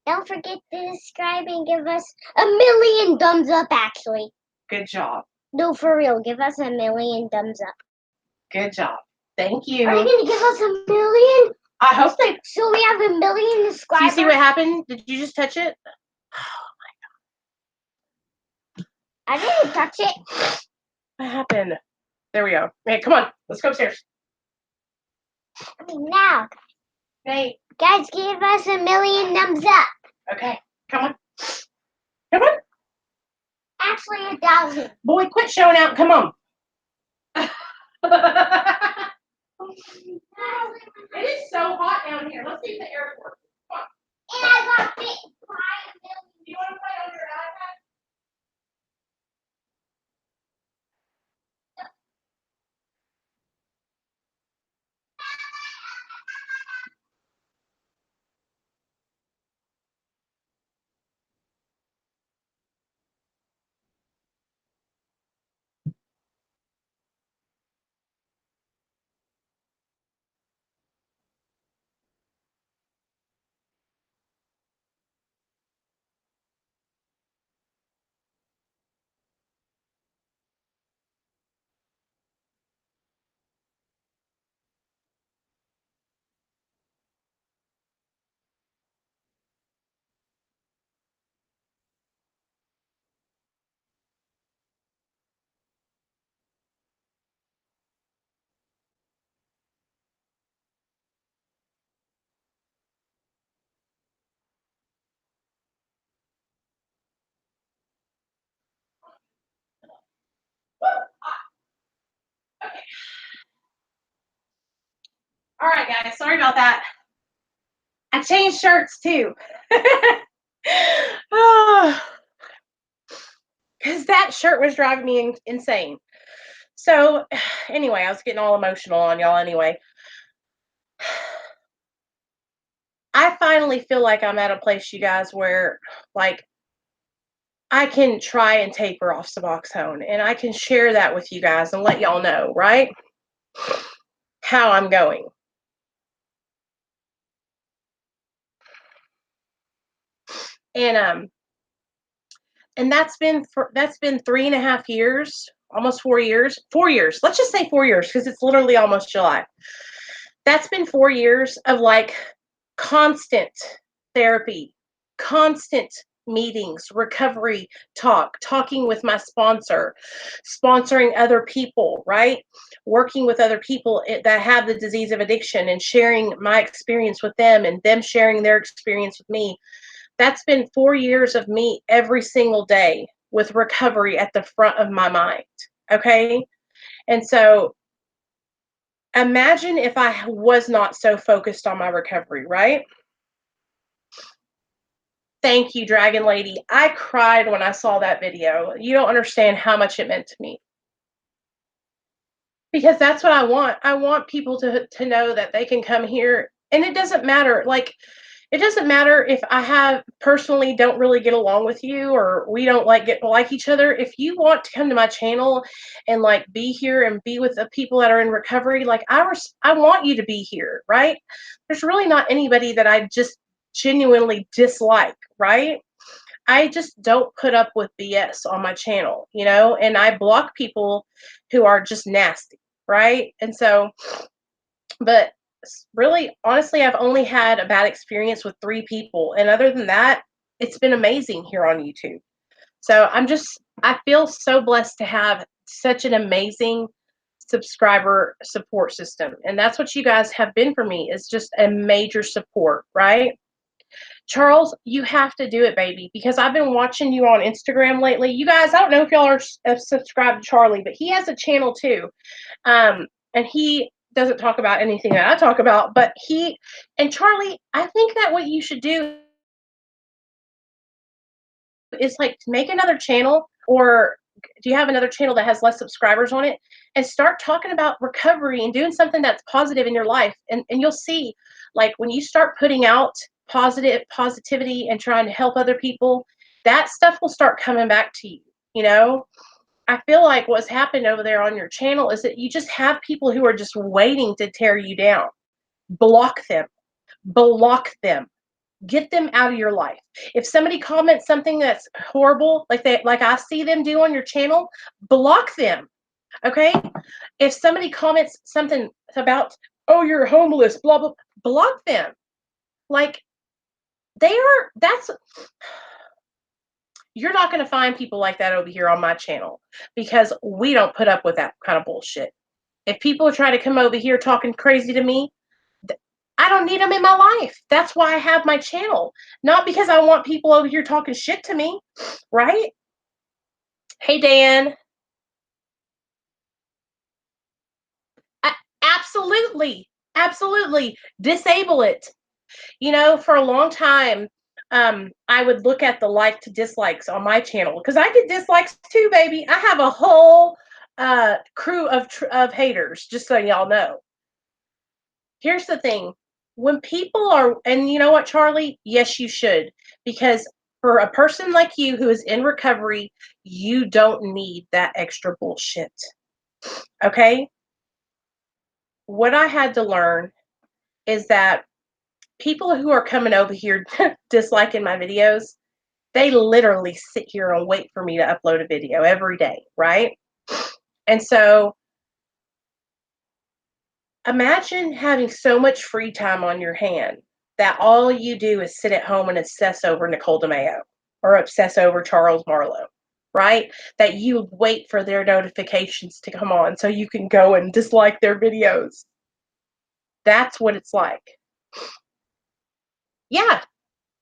don't forget to subscribe and give us 1,000,000 thumbs up, actually. Good job. No, for real. Give us 1,000,000 thumbs up. Good job. Thank you. Are you going to give us 1,000,000? I hope they... So we have 1,000,000 subscribers? Do you see what happened? Did you just touch it? I didn't touch it. What happened? There we go. Okay, come on. Let's go upstairs. Now. Nate. Guys, give us 1,000,000 thumbs up. Okay, come on. Come on. Actually, 1,000. Boy, quit showing out. Come on. It is so hot down here. Let's see the airport. Come on. And I got bit by 1,000,000. Do you want to play on your iPad? Okay. All right, guys. Sorry about that. I changed shirts too. Because that shirt was driving me insane. So, anyway, I was getting all emotional on y'all anyway. finally feel like I'm at a place, you guys, where like I can try and taper off Suboxone, and I can share that with you guys and let y'all know, right? How I'm going. And that's been 3.5 years, almost 4 years. 4 years. Let's just say 4 years, because it's literally almost July. That's been 4 years of like constant therapy, constant meetings, recovery talking with my sponsor, sponsoring other people, right? Working with other people that have the disease of addiction and sharing my experience with them and them sharing their experience with me. That's been 4 years of me every single day with recovery at the front of my mind. Okay. And so imagine if I was not so focused on my recovery, right? Thank you, Dragon Lady. I cried when I saw that video. You don't understand how much it meant to me. Because that's what I want. I want people to know that they can come here, and it doesn't matter. Like, it doesn't matter if I have personally don't really get along with you, or we don't like each other. If you want to come to my channel and like be here and be with the people that are in recovery, like I want you to be here, right? There's really not anybody that I just genuinely dislike, right? I just don't put up with BS on my channel, and I block people who are just nasty, right? And so, but really, honestly, I've only had a bad experience with 3 people. And other than that, it's been amazing here on YouTube. So I feel so blessed to have such an amazing subscriber support system. And that's what you guys have been for me, is just a major support, right? Charles, you have to do it, baby, because I've been watching you on Instagram lately. You guys, I don't know if y'all are subscribed to Charlie, but he has a channel too. And he doesn't talk about anything that I talk about, but Charlie, I think that what you should do is like make another channel, or do you have another channel that has less subscribers on it, and start talking about recovery and doing something that's positive in your life. And you'll see, like, when you start putting out positivity and trying to help other people, that stuff will start coming back to you. I feel like what's happened over there on your channel is that you just have people who are just waiting to tear you down. Block them. Block them. Get them out of your life. If somebody comments something that's horrible, like I see them do on your channel, block them. Okay? If somebody comments something about, oh, you're homeless, blah blah, block them. Like, you're not going to find people like that over here on my channel, because we don't put up with that kind of bullshit. If people try to come over here talking crazy to me, I don't need them in my life. That's why I have my channel. Not because I want people over here talking shit to me, right? Hey, Dan. Absolutely. Absolutely. Disable it. For a long time, I would look at the like to dislikes on my channel, because I get dislikes too, baby. I have a whole crew of haters, just so y'all know. Here's the thing. When people are, and you know what, Charlie? Yes, you should. Because for a person like you who is in recovery, you don't need that extra bullshit. Okay? What I had to learn is that people who are coming over here disliking my videos, they literally sit here and wait for me to upload a video every day, right? And so imagine having so much free time on your hand that all you do is sit at home and obsess over Nicole DeMeo or obsess over Charles Marlowe, right? That you wait for their notifications to come on so you can go and dislike their videos. That's what it's like. Yeah,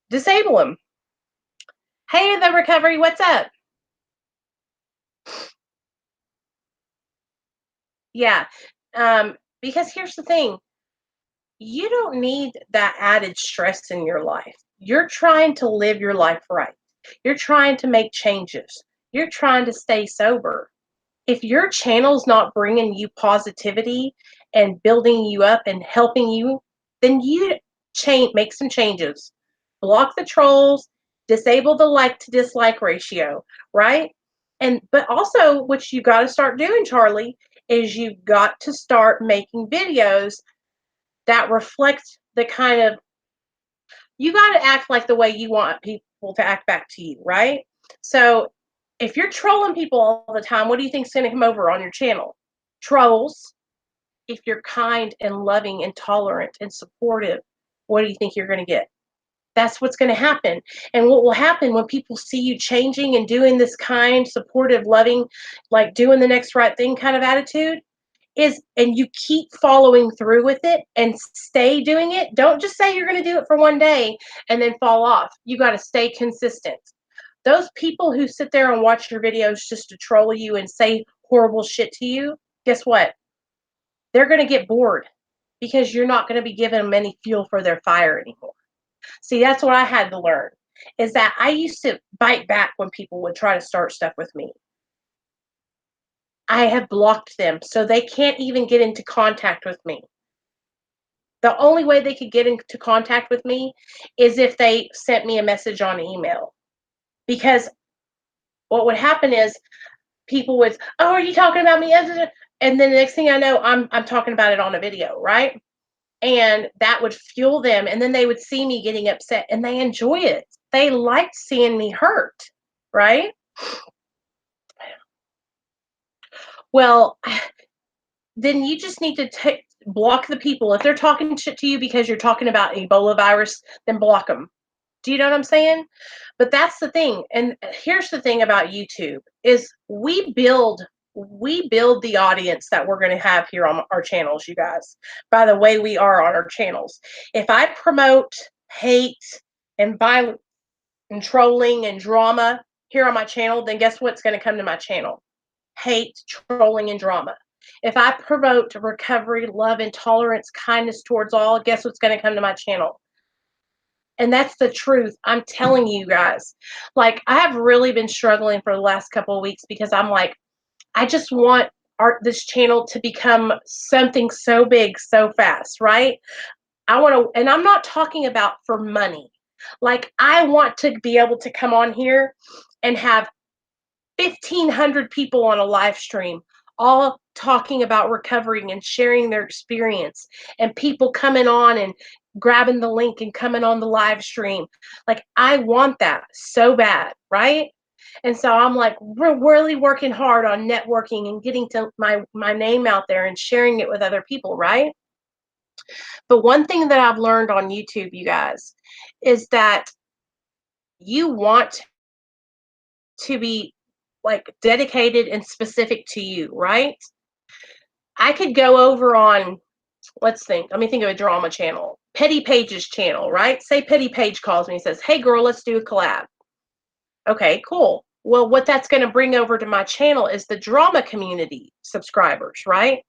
disable them. Hey, the recovery, what's up? Yeah, because here's the thing. You don't need that added stress in your life. You're trying to live your life right. You're trying to make changes. You're trying to stay sober. If your channel's not bringing you positivity and building you up and helping you, then make some changes. Block the trolls, disable the like to dislike ratio, right? But also what you got to start doing, Charlie, is you've got to start making videos that reflect the kind of, you got to act like the way you want people to act back to you, right? So if you're trolling people all the time, what do you think's going to come over on your channel? Trolls. If you're kind and loving and tolerant and supportive, what do you think you're going to get? That's what's going to happen. And what will happen when people see you changing and doing this kind, supportive, loving, like doing the next right thing kind of attitude is, and you keep following through with it and stay doing it. Don't just say you're going to do it for one day and then fall off. You got to stay consistent. Those people who sit there and watch your videos just to troll you and say horrible shit to you, guess what? They're going to get bored because you're not going to be giving them any fuel for their fire anymore. See, that's what I had to learn, is that I used to bite back when people would try to start stuff with me. I have blocked them so they can't even get into contact with me. The only way they could get into contact with me is if they sent me a message on email. Because what would happen is people would, oh, are you talking about me? And then the next thing I know, I'm talking about it on a video, right? And that would fuel them. And then they would see me getting upset and they enjoy it. They like seeing me hurt, right? Well, then you just need to block the people. If they're talking shit to you because you're talking about Ebola virus, then block them. Do you know what I'm saying? But that's the thing. And here's the thing about YouTube is we build the audience that we're going to have here on our channels, you guys, by the way we are on our channels. If I promote hate and violence and trolling and drama here on my channel, then guess what's going to come to my channel? Hate, trolling, and drama. If I promote recovery, love, and tolerance, kindness towards all, guess what's going to come to my channel? And that's the truth. I'm telling you guys. Like, I have really been struggling for the last couple of weeks because I'm like, I just want this channel to become something so big so fast, right? I want to, and I'm not talking about for money. Like, I want to be able to come on here and have 1,500 people on a live stream, all talking about recovering and sharing their experience, and people coming on and grabbing the link and coming on the live stream. Like, I want that so bad, right? And so I'm like, we're really working hard on networking and getting to my name out there and sharing it with other people, right? But one thing that I've learned on YouTube, you guys, is that you want to be like dedicated and specific to you, right? I could go over on, let me think of a drama channel, Petty Page's channel, right? Say Petty Page calls me and says, hey girl, let's do a collab. Okay, cool. Well, what that's going to bring over to my channel is the drama community subscribers, right?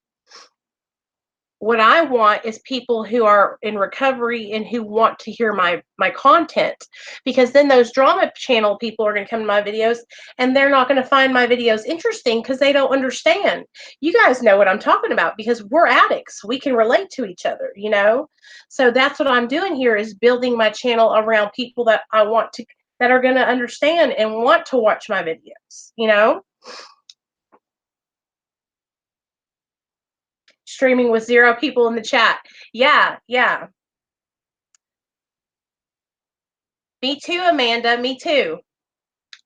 What I want is people who are in recovery and who want to hear my content, because then those drama channel people are going to come to my videos and they're not going to find my videos interesting because they don't understand. You guys know what I'm talking about because we're addicts. We can relate to each other, you know? So that's what I'm doing here, is building my channel around people that I want to, that are going to understand and want to watch my videos, you know? Streaming with 0 people in the chat. Yeah, yeah. Me too, Amanda. Me too.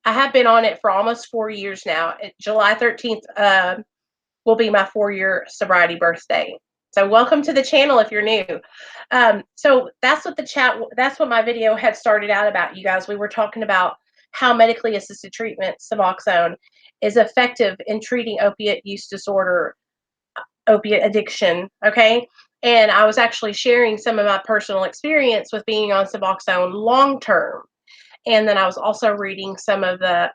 I have been on it for almost 4 years now. July 13th will be my 4-year sobriety birthday. So welcome to the channel if you're new. So that's what my video had started out about, you guys. We were talking about how medically assisted treatment, Suboxone, is effective in treating opiate use disorder, opiate addiction, okay? And I was actually sharing some of my personal experience with being on Suboxone long term. And then I was also reading some of the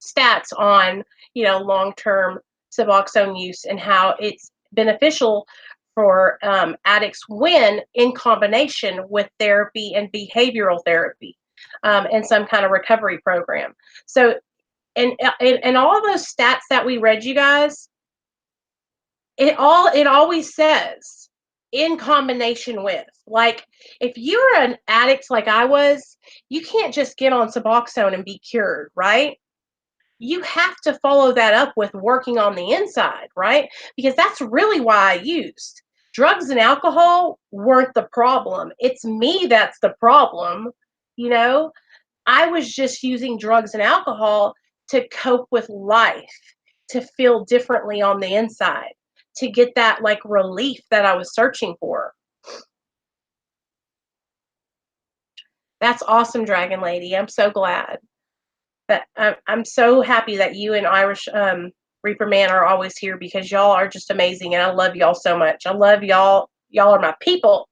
stats on, long-term Suboxone use and how it's beneficial for addicts when in combination with therapy and behavioral therapy and some kind of recovery program. So, and all of those stats that we read, you guys, it always says in combination with. Like, if you're an addict like I was, you can't just get on Suboxone and be cured, right? You have to follow that up with working on the inside, right? Because that's really why I used. Drugs and alcohol weren't the problem. It's me that's the problem, you know? I was just using drugs and alcohol to cope with life, to feel differently on the inside, to get that like relief that I was searching for. That's awesome, Dragon Lady. I'm so glad. But I'm so happy that you and Irish Reaper Man are always here because y'all are just amazing and I love y'all so much. I love y'all. Y'all are my people.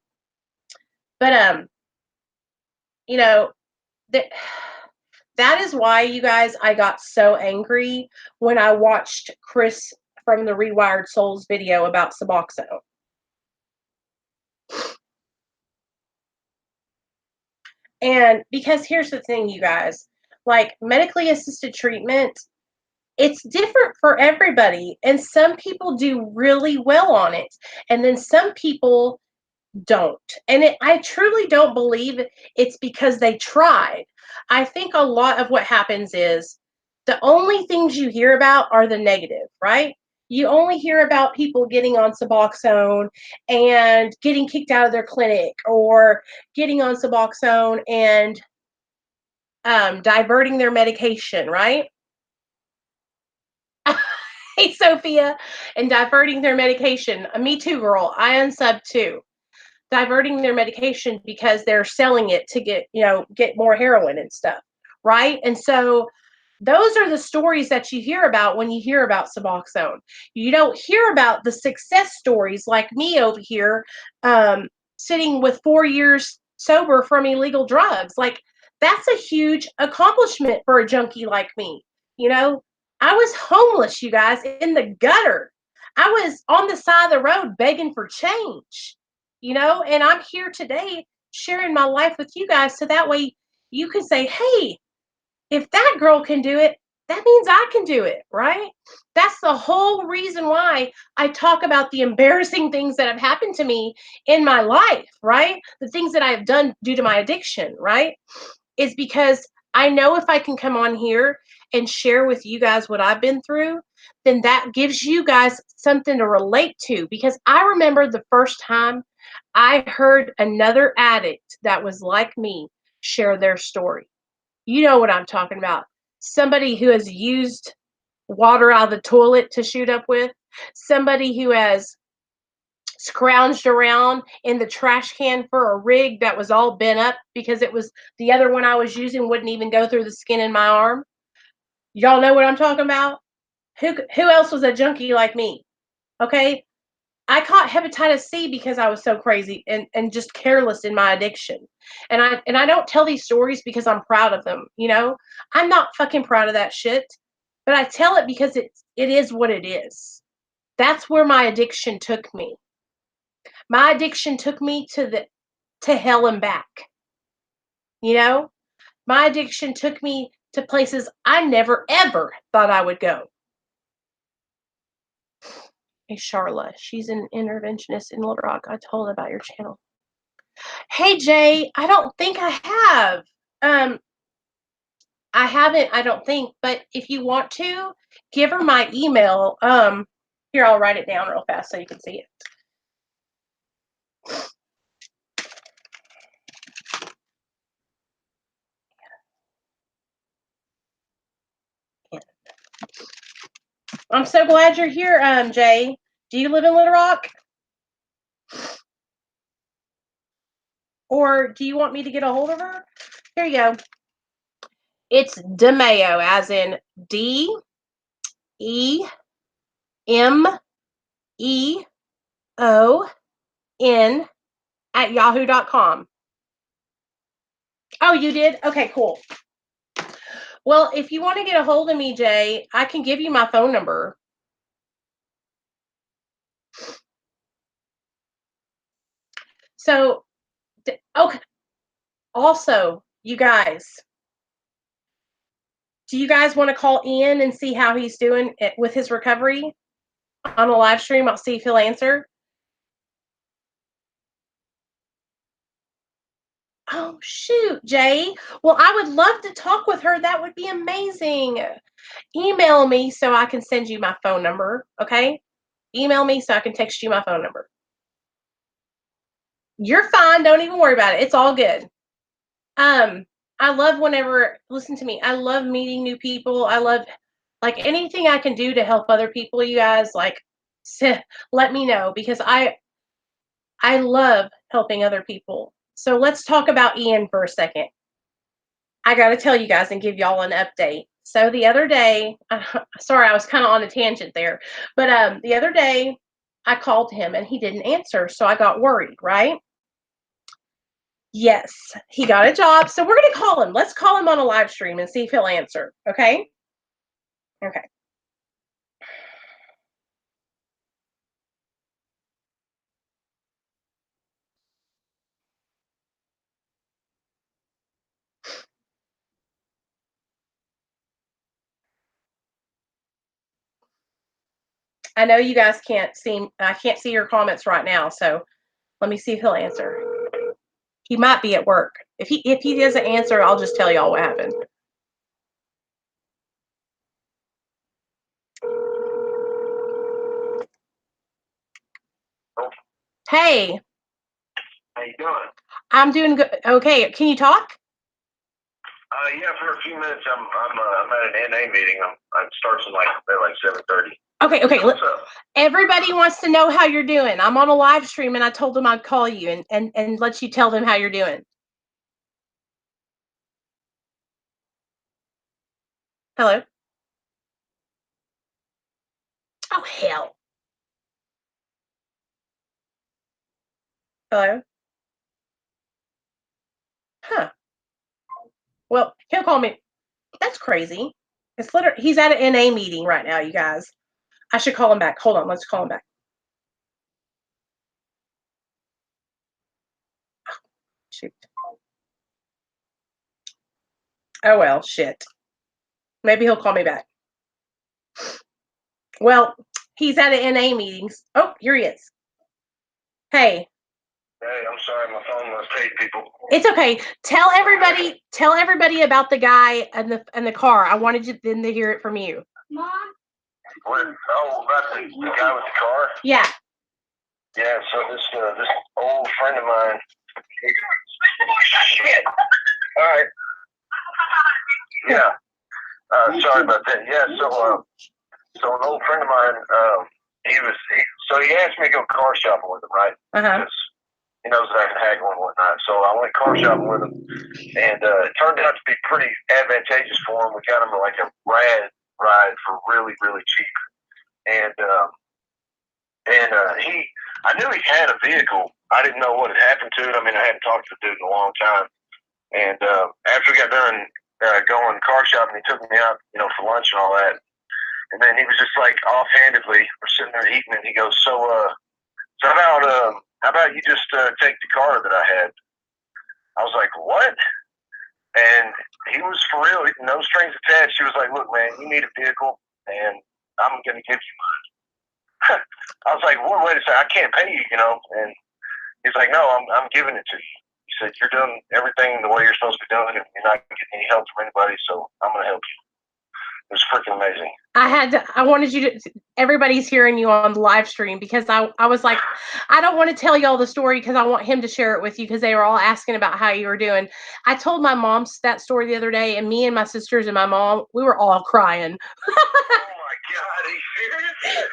But you know, that that is why, you guys, I got so angry when I watched Chris from the Rewired Souls video about Suboxone. And because here's the thing, you guys, like medically assisted treatment, it's different for everybody. And some people do really well on it. And then some people don't. And I truly don't believe it's because they tried. I think a lot of what happens is the only things you hear about are the negative, right? You only hear about people getting on Suboxone and getting kicked out of their clinic, or getting on Suboxone and diverting their medication, right? Hey, Sophia, and diverting their medication. Me too, girl. I unsub too. Diverting their medication because they're selling it to get more heroin and stuff, right? And so those are the stories that you hear about when you hear about Suboxone. You don't hear about the success stories like me over here, sitting with 4 years sober from illegal drugs. Like, that's a huge accomplishment for a junkie like me. You know, I was homeless, you guys, in the gutter. I was on the side of the road begging for change, and I'm here today sharing my life with you guys so that way you can say, hey, if that girl can do it, that means I can do it, right? That's the whole reason why I talk about the embarrassing things that have happened to me in my life, right? The things that I have done due to my addiction, right? Is because I know if I can come on here and share with you guys what I've been through, then that gives you guys something to relate to. Because I remember the first time I heard another addict that was like me share their story. You know what I'm talking about. Somebody who has used water out of the toilet to shoot up with, somebody who has scrounged around in the trash can for a rig that was all bent up because it was the other one I was using wouldn't even go through the skin in my arm. Y'all know what I'm talking about? Who else was a junkie like me? Okay? I caught hepatitis C because I was so crazy and just careless in my addiction. And I don't tell these stories because I'm proud of them, I'm not fucking proud of that shit. But I tell it because it is what it is. That's where my addiction took me. My addiction took me to hell and back. My addiction took me to places I never ever thought I would go. Hey, Charla, she's an interventionist in Little Rock. I told her about your channel. Hey, Jay, I don't think I have. I haven't, I don't think, but if you want to, give her my email. Here, I'll write it down real fast so you can see it. I'm so glad you're here, Jay. Do you live in Little Rock? Or do you want me to get a hold of her? Here you go. It's DeMeo, as in DEMEON at yahoo.com. Oh, you did? Okay, cool. Well, if you want to get a hold of me, Jay, I can give you my phone number. So, okay. Also, you guys, do you guys want to call Ian and see how he's doing with his recovery on a live stream? I'll see if he'll answer. Oh, shoot, Jay. Well, I would love to talk with her. That would be amazing. Email me so I can send you my phone number, okay? Email me so I can text you my phone number. You're fine. Don't even worry about it. It's all good. I love whenever, listen to me, I love meeting new people. I love, like, anything I can do to help other people, you guys, like, let me know, because I love helping other people. So let's talk about Ian for a second. I got to tell you guys and give y'all an update. So the other day, sorry, I was kind of on a tangent there, but the other day I called him and he didn't answer, so I got worried, right? Yes, he got a job, so we're going to call him. Let's call him on a live stream and see if he'll answer, okay? Okay. I know you guys can't see, I can't see your comments right now, so let me see if he'll answer. He might be at work. If he doesn't answer, I'll just tell y'all what happened. Hey. How you doing? I'm doing good. Okay, can you talk? Yeah, for a few minutes. I'm at an NA meeting. I'm starting like 7:30. Okay. What's up? Everybody wants to know how you're doing. I'm on a live stream and I told them I'd call you and let you tell them how you're doing. Hello? Oh, hell. Hello? Huh. Well, he'll call me. That's crazy. It's literally, he's at an NA meeting right now, you guys. I should call him back. Hold on, let's call him back. Shoot. Oh, well, shit. Maybe he'll call me back. Well, he's at an NA meeting. Oh, here he is. Hey. Hey, I'm sorry, my phone must hate people. It's okay. Tell everybody about the guy and the car. I wanted them to hear it from you. Mom? What? Oh, about the guy with the car? Yeah. Yeah, so this old friend of mine. Shit. All right. Yeah. Sorry about that. Yeah, so an old friend of mine, he asked me to go car shopping with him, right? Uh-huh. He knows that I can haggle and whatnot. So I went car shopping with him, and it turned out to be pretty advantageous for him. We got him like a rad ride for really, really cheap. And I knew he had a vehicle. I didn't know what had happened to it. I mean, I hadn't talked to the dude in a long time. And after we got done going car shopping, he took me out, for lunch and all that. And then he was just like offhandedly, we're sitting there eating, and he goes, so how about you just take the car that I had? I was like, what? And he was for real, no strings attached. He was like, look, man, you need a vehicle, and I'm going to give you mine. I was like, well, wait a second, I can't pay you, And he's like, no, I'm giving it to you. He said, you're doing everything the way you're supposed to be doing it. You're not getting any help from anybody, so I'm going to help you. It was freaking amazing. I wanted you to, everybody's hearing you on the live stream, because I was like, I don't want to tell y'all the story because I want him to share it with you, because they were all asking about how you were doing. I told my mom that story the other day, and me and my sisters and my mom, we were all crying. Oh my God, are you serious? Yes.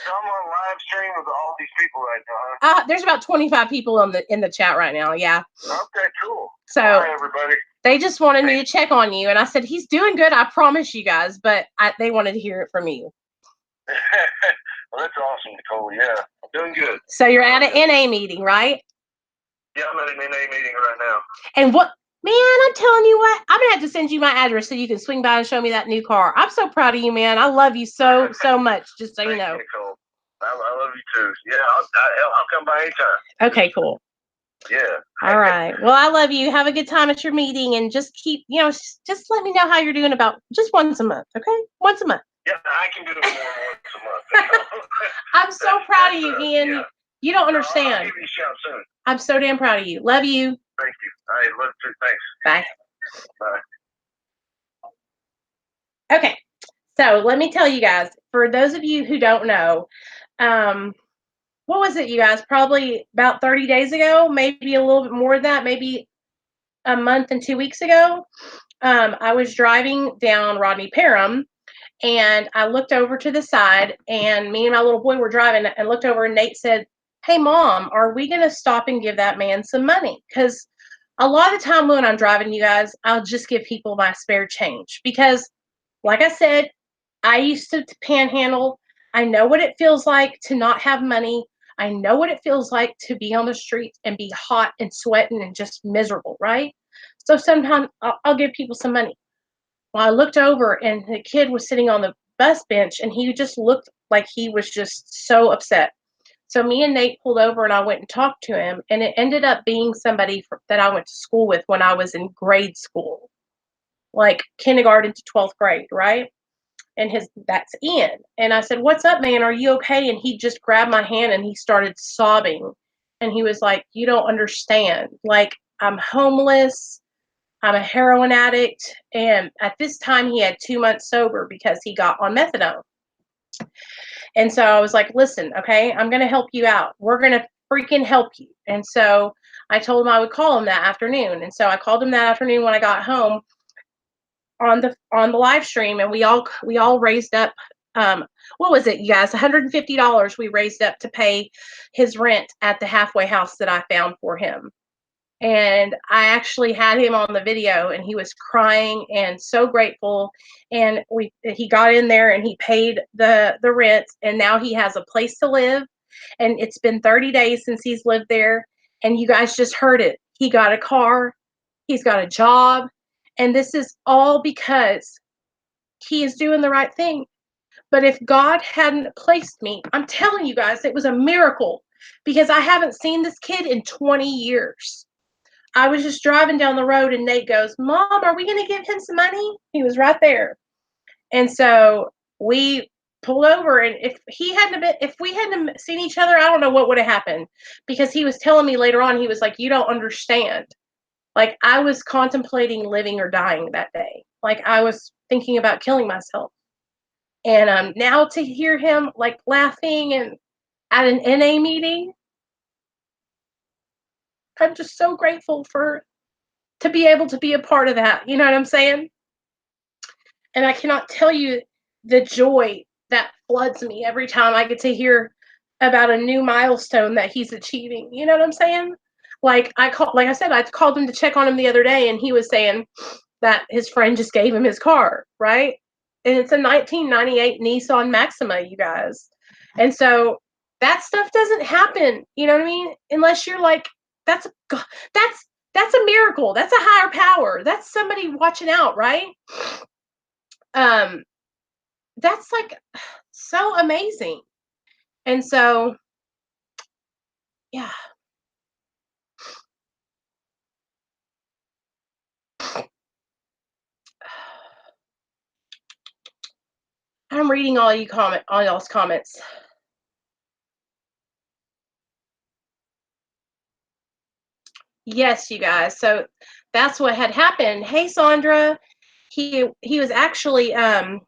I'm on live stream with all these people right now, huh? There's about 25 people in the chat right now. Yeah. Okay, cool. So, hi, everybody. They just wanted me to check on you, and I said, he's doing good, I promise you guys, but they wanted to hear it from you. Well, that's awesome, Nicole. Yeah, I'm doing good. So you're at an NA meeting, right? Yeah, I'm at an NA meeting right now. And what, man, I'm telling you what, I'm going to have to send you my address so you can swing by and show me that new car. I'm so proud of you, man. I love you so much, just so you know. Nicole. I love you too. Yeah, I'll come by anytime. Okay, cool. Yeah. All right. Well, I love you. Have a good time at your meeting, and just keep, just let me know how you're doing about just once a month, okay? Once a month. Yeah, I can do it more than once a month. I'm so proud of you, Ian. Yeah. You don't understand. I'll give you a shout soon. I'm so damn proud of you. Love you. Thank you. I love to. Thanks. Bye. Bye. Okay, so let me tell you guys, for those of you who don't know, what was it, you guys? Probably about 30 days ago, maybe a little bit more than that, maybe a month and 2 weeks ago, I was driving down Rodney Parham, and I looked over to the side, and me and my little boy were driving, and looked over, and Nate said, "Hey, Mom, are we going to stop and give that man some money?" Because a lot of the time when I'm driving, you guys, I'll just give people my spare change. Because, like I said, I used to panhandle. I know what it feels like to not have money. I know what it feels like to be on the street and be hot and sweating and just miserable, right? So sometimes I'll give people some money. Well, I looked over, and the kid was sitting on the bus bench, and he just looked like he was just so upset. So me and Nate pulled over, and I went and talked to him, and it ended up being somebody that I went to school with when I was in grade school, like kindergarten to 12th grade, right? And that's Ian. And I said, "What's up, man? Are you okay?" And he just grabbed my hand, and he started sobbing. And he was like, "You don't understand. Like, I'm homeless. I'm a heroin addict." And at this time, he had 2 months sober because he got on methadone. And so I was like, "Listen, okay, I'm going to help you out. We're going to freaking help you." And so I told him I would call him that afternoon. And so I called him that afternoon when I got home on the live stream, and we all raised up, what was it, you guys? $150 we raised up to pay his rent at the halfway house that I found for him. And I actually had him on the video, and he was crying and so grateful. And he got in there, and he paid the rent, and now he has a place to live. And it's been 30 days since he's lived there. And you guys just heard it. He got a car. He's got a job. And this is all because he is doing the right thing. But if God hadn't placed me, I'm telling you guys, it was a miracle, because I haven't seen this kid in 20 years. I was just driving down the road, and Nate goes, "Mom, are we going to give him some money?" He was right there. And so we pulled over, and if we hadn't seen each other, I don't know what would have happened, because he was telling me later on, he was like, "You don't understand. Like, I was contemplating living or dying that day. Like, I was thinking about killing myself." And now to hear him like laughing and at an NA meeting, I'm just so grateful to be able to be a part of that. You know what I'm saying? And I cannot tell you the joy that floods me every time I get to hear about a new milestone that he's achieving. You know what I'm saying? Like I said, I called him to check on him the other day, and he was saying that his friend just gave him his car, right? And it's a 1998 Nissan Maxima, you guys. And so that stuff doesn't happen, you know what I mean? Unless you're like, that's that's a miracle. That's a higher power. That's somebody watching out, right? Um, that's like so amazing. And so, yeah. I'm reading all y'all's comments. Yes, you guys. So that's what had happened. Hey, Sandra. He was actually a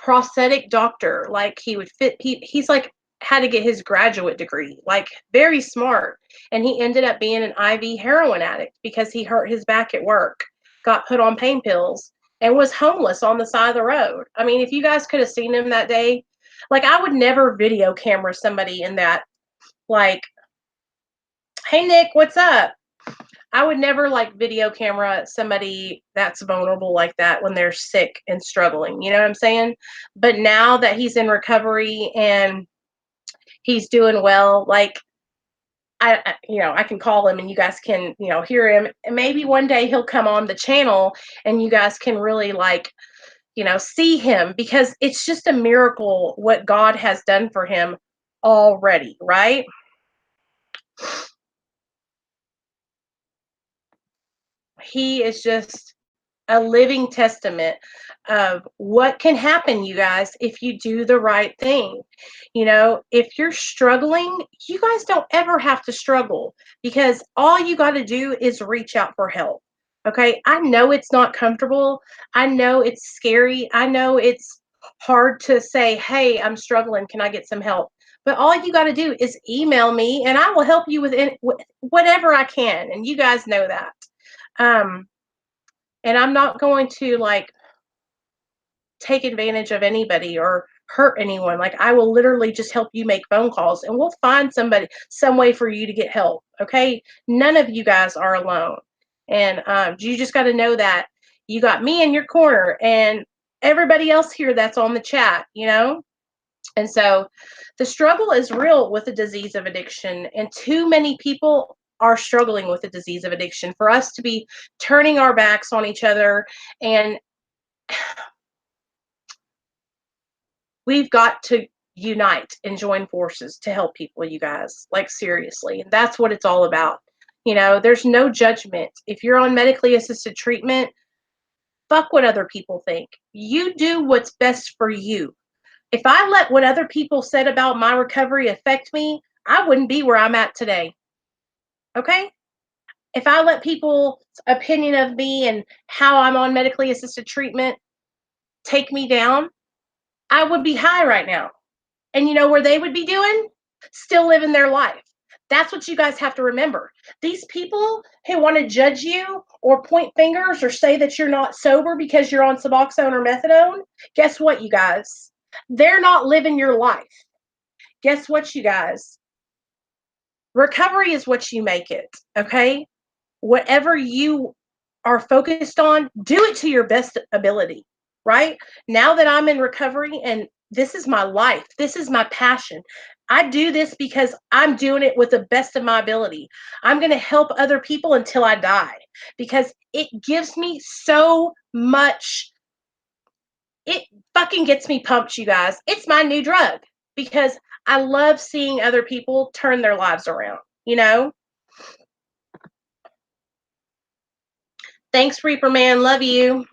prosthetic doctor. Like, he would fit. He's like had to get his graduate degree. Like, very smart. And he ended up being an IV heroin addict because he hurt his back at work, got put on pain pills, and was homeless on the side of the road. I mean, if you guys could have seen him that day, like, I would never video camera somebody in that. Like, "Hey, Nick, what's up?" I would never like video camera somebody that's vulnerable like that when they're sick and struggling. You know what I'm saying? But now that he's in recovery and he's doing well, like, I can call him, and you guys can, hear him. And maybe one day he'll come on the channel, and you guys can really like, see him, because it's just a miracle what God has done for him already, right? He is just a living testament of what can happen, you guys, if you do the right thing. You know, if you're struggling, you guys don't ever have to struggle, because all you got to do is reach out for help. Okay, I know it's not comfortable. I know it's scary. I know it's hard to say, hey, I'm struggling. Can I get some help? But all you got to do is email me and I will help you with whatever I can. And you guys know that. And I'm not going to like take advantage of anybody or hurt anyone. Like, I will literally just help you make phone calls and we'll find somebody, some way for you to get help. Okay. None of you guys are alone. And you just got to know that you got me in your corner and everybody else here that's on the chat, you know? And so the struggle is real with the disease of addiction, and too many people are struggling with the disease of addiction for us to be turning our backs on each other. And we've got to unite and join forces to help people, you guys, like seriously. And that's what it's all about. You know, there's no judgment. If you're on medically assisted treatment, fuck what other people think. You do what's best for you. If I let what other people said about my recovery affect me, I wouldn't be where I'm at today. Okay? If I let people's opinion of me and how I'm on medically assisted treatment take me down, I would be high right now. And you know where they would be doing? Still living their life. That's what you guys have to remember. These people who want to judge you or point fingers or say that you're not sober because you're on Suboxone or methadone, guess what, you guys? They're not living your life. Guess what, you guys? Recovery is what you make it, okay? Whatever you are focused on, do it to your best ability, right? Now that I'm in recovery and this is my life, this is my passion. I do this because I'm doing it with the best of my ability. I'm going to help other people until I die because it gives me so much. It fucking gets me pumped, you guys. It's my new drug because I love seeing other people turn their lives around, you know? Thanks, Reaper Man. Love you.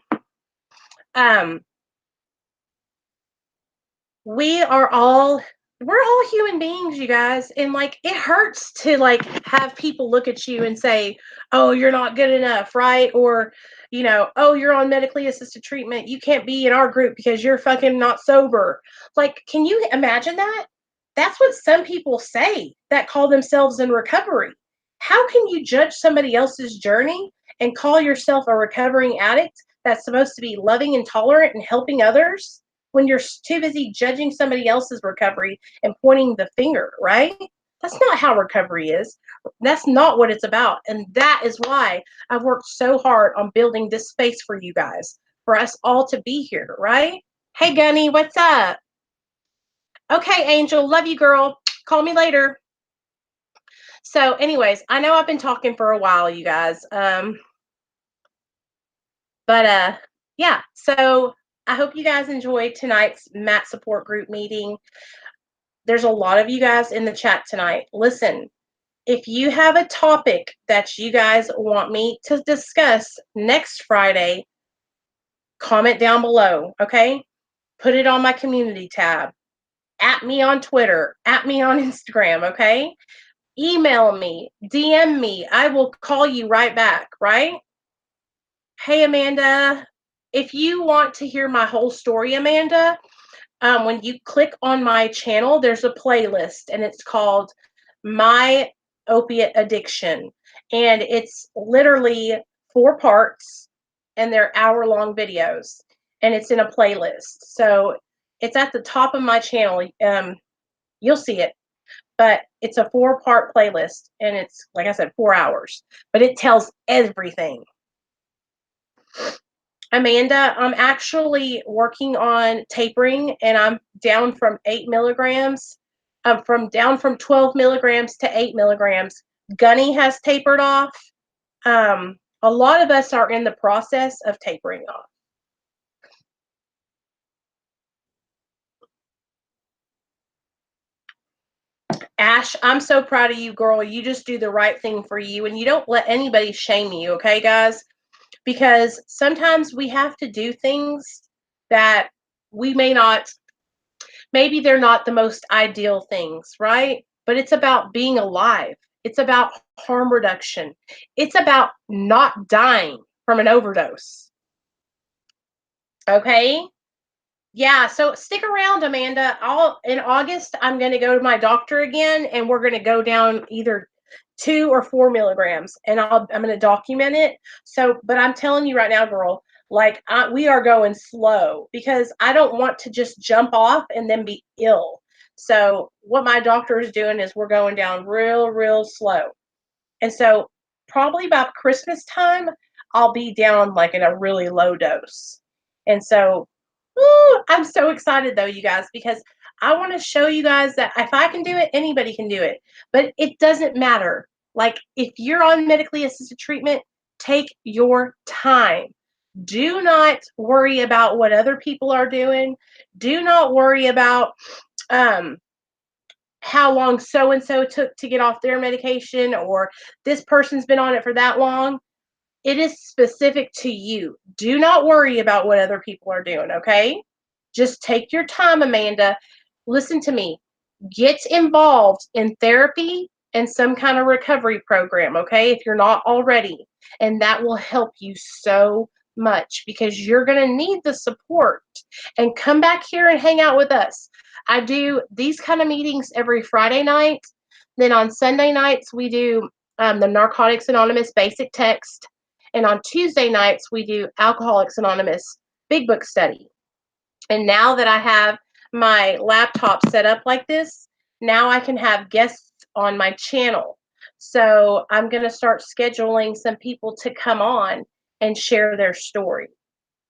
We're all human beings, you guys. And like, it hurts to like have people look at you and say, oh, you're not good enough, right? Or, you know, oh, you're on medically assisted treatment. You can't be in our group because you're fucking not sober. Like, can you imagine that? That's what some people say that call themselves in recovery. How can you judge somebody else's journey and call yourself a recovering addict that's supposed to be loving and tolerant and helping others when you're too busy judging somebody else's recovery and pointing the finger, right? That's not how recovery is. That's not what it's about. And that is why I've worked so hard on building this space for you guys, for us all to be here, right? Hey, Gunny, what's up? Okay, Angel, love you, girl. Call me later. So, anyways, I know I've been talking for a while, you guys. Yeah, so I hope you guys enjoyed tonight's MAT support group meeting. There's a lot of you guys in the chat tonight. Listen, if you have a topic that you guys want me to discuss next Friday, comment down below, okay? Put it on my community tab. At me on Twitter, at me on Instagram, okay? Email me, DM me. I will call you right back, right? Hey, Amanda, if you want to hear my whole story, Amanda, when you click on my channel, there's a playlist and it's called My Opiate Addiction. And it's literally 4 parts and they're hour-long videos. And it's in a playlist. So it's at the top of my channel. You'll see it. But it's a 4-part playlist. And it's, like I said, 4 hours. But it tells everything. Amanda, I'm actually working on tapering and I'm down from 8 milligrams. Down from 12 milligrams to 8 milligrams. Gunny has tapered off. A lot of us are in the process of tapering off. Ash, I'm so proud of you, girl. You just do the right thing for you and you don't let anybody shame you, okay, guys? because sometimes we have to do things that we may not, maybe they're not the most ideal things, right? But it's about being alive. It's about harm reduction. It's about not dying from an overdose. Okay? Yeah, so stick around, Amanda. In August, I'm going to go to my doctor again, and we're going to go down either 2 or 4 milligrams, and I'm going to document it. So, but I'm telling you right now, girl, like we are going slow because I don't want to just jump off and then be ill. So, what my doctor is doing is we're going down real slow, and so probably about Christmas time, I'll be down like in a really low dose, and so. Ooh, I'm so excited though, you guys, because I want to show you guys that if I can do it, anybody can do it. But it doesn't matter. Like, if you're on medically assisted treatment, take your time. Do not worry about what other people are doing. Do not worry about um, how long so and so took to get off their medication, or this person's been on it for that long. It is specific to you. Do not worry about what other people are doing, okay? Just take your time, Amanda. Listen to me. Get involved in therapy and some kind of recovery program, okay? If you're not already. And that will help you so much because you're going to need the support. And come back here and hang out with us. I do these kind of meetings every Friday night. Then on Sunday nights, we do the Narcotics Anonymous basic text. And on Tuesday nights, we do Alcoholics Anonymous Big Book Study. And now that I have my laptop set up like this, now I can have guests on my channel. So I'm going to start scheduling some people to come on and share their story.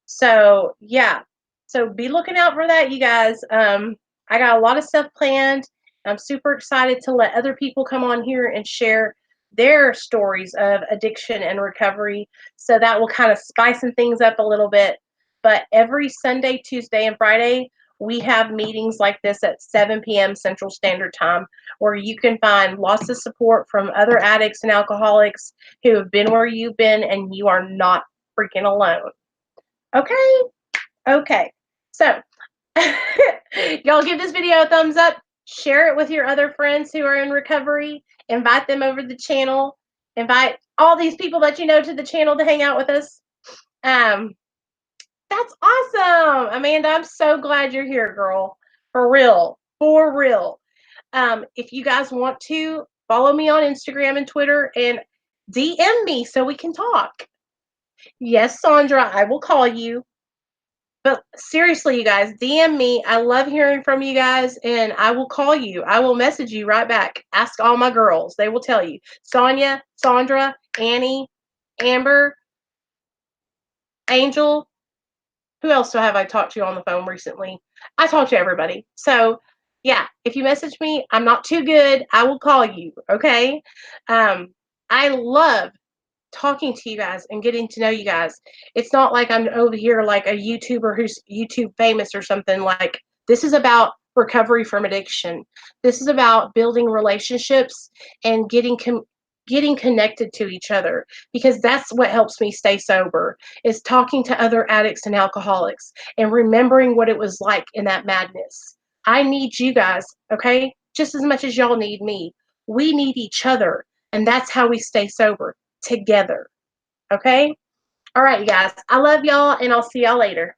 So, yeah. So be looking out for that, you guys. I got a lot of stuff planned. I'm super excited to let other people come on here and share their stories of addiction and recovery. So that will kind of spicing things up a little bit. But every Sunday, Tuesday, and Friday, we have meetings like this at 7 p.m. Central Standard Time, where you can find lots of support from other addicts and alcoholics who have been where you've been, and you are not freaking alone. Okay? Okay. So, y'all give this video a thumbs up. Share it with your other friends who are in recovery. Invite them over to the channel. Invite all these people that you know to the channel to hang out with us. That's awesome. Amanda, I'm so glad you're here, girl. For real. For real. If you guys want to, follow me on Instagram and Twitter and DM me so we can talk. Yes, Sandra, I will call you. But seriously, you guys, DM me. I love hearing from you guys, and I will call you. I will message you right back. Ask all my girls. They will tell you. Sonia, Sandra, Annie, Amber, Angel. Who else have I talked to on the phone recently? I talked to everybody. So, yeah, if you message me, I'm not too good. I will call you, okay? I love talking to you guys and getting to know you guys. It's not like I'm over here like a YouTuber who's YouTube famous or something. Like, this is about recovery from addiction. This is about building relationships and getting connected to each other, because that's what helps me stay sober, is talking to other addicts and alcoholics and remembering what it was like in that madness. I need you guys, okay? Just as much as y'all need me. We need each other, and that's how we stay sober, together. Okay? All right, you guys. I love y'all, and I'll see y'all later.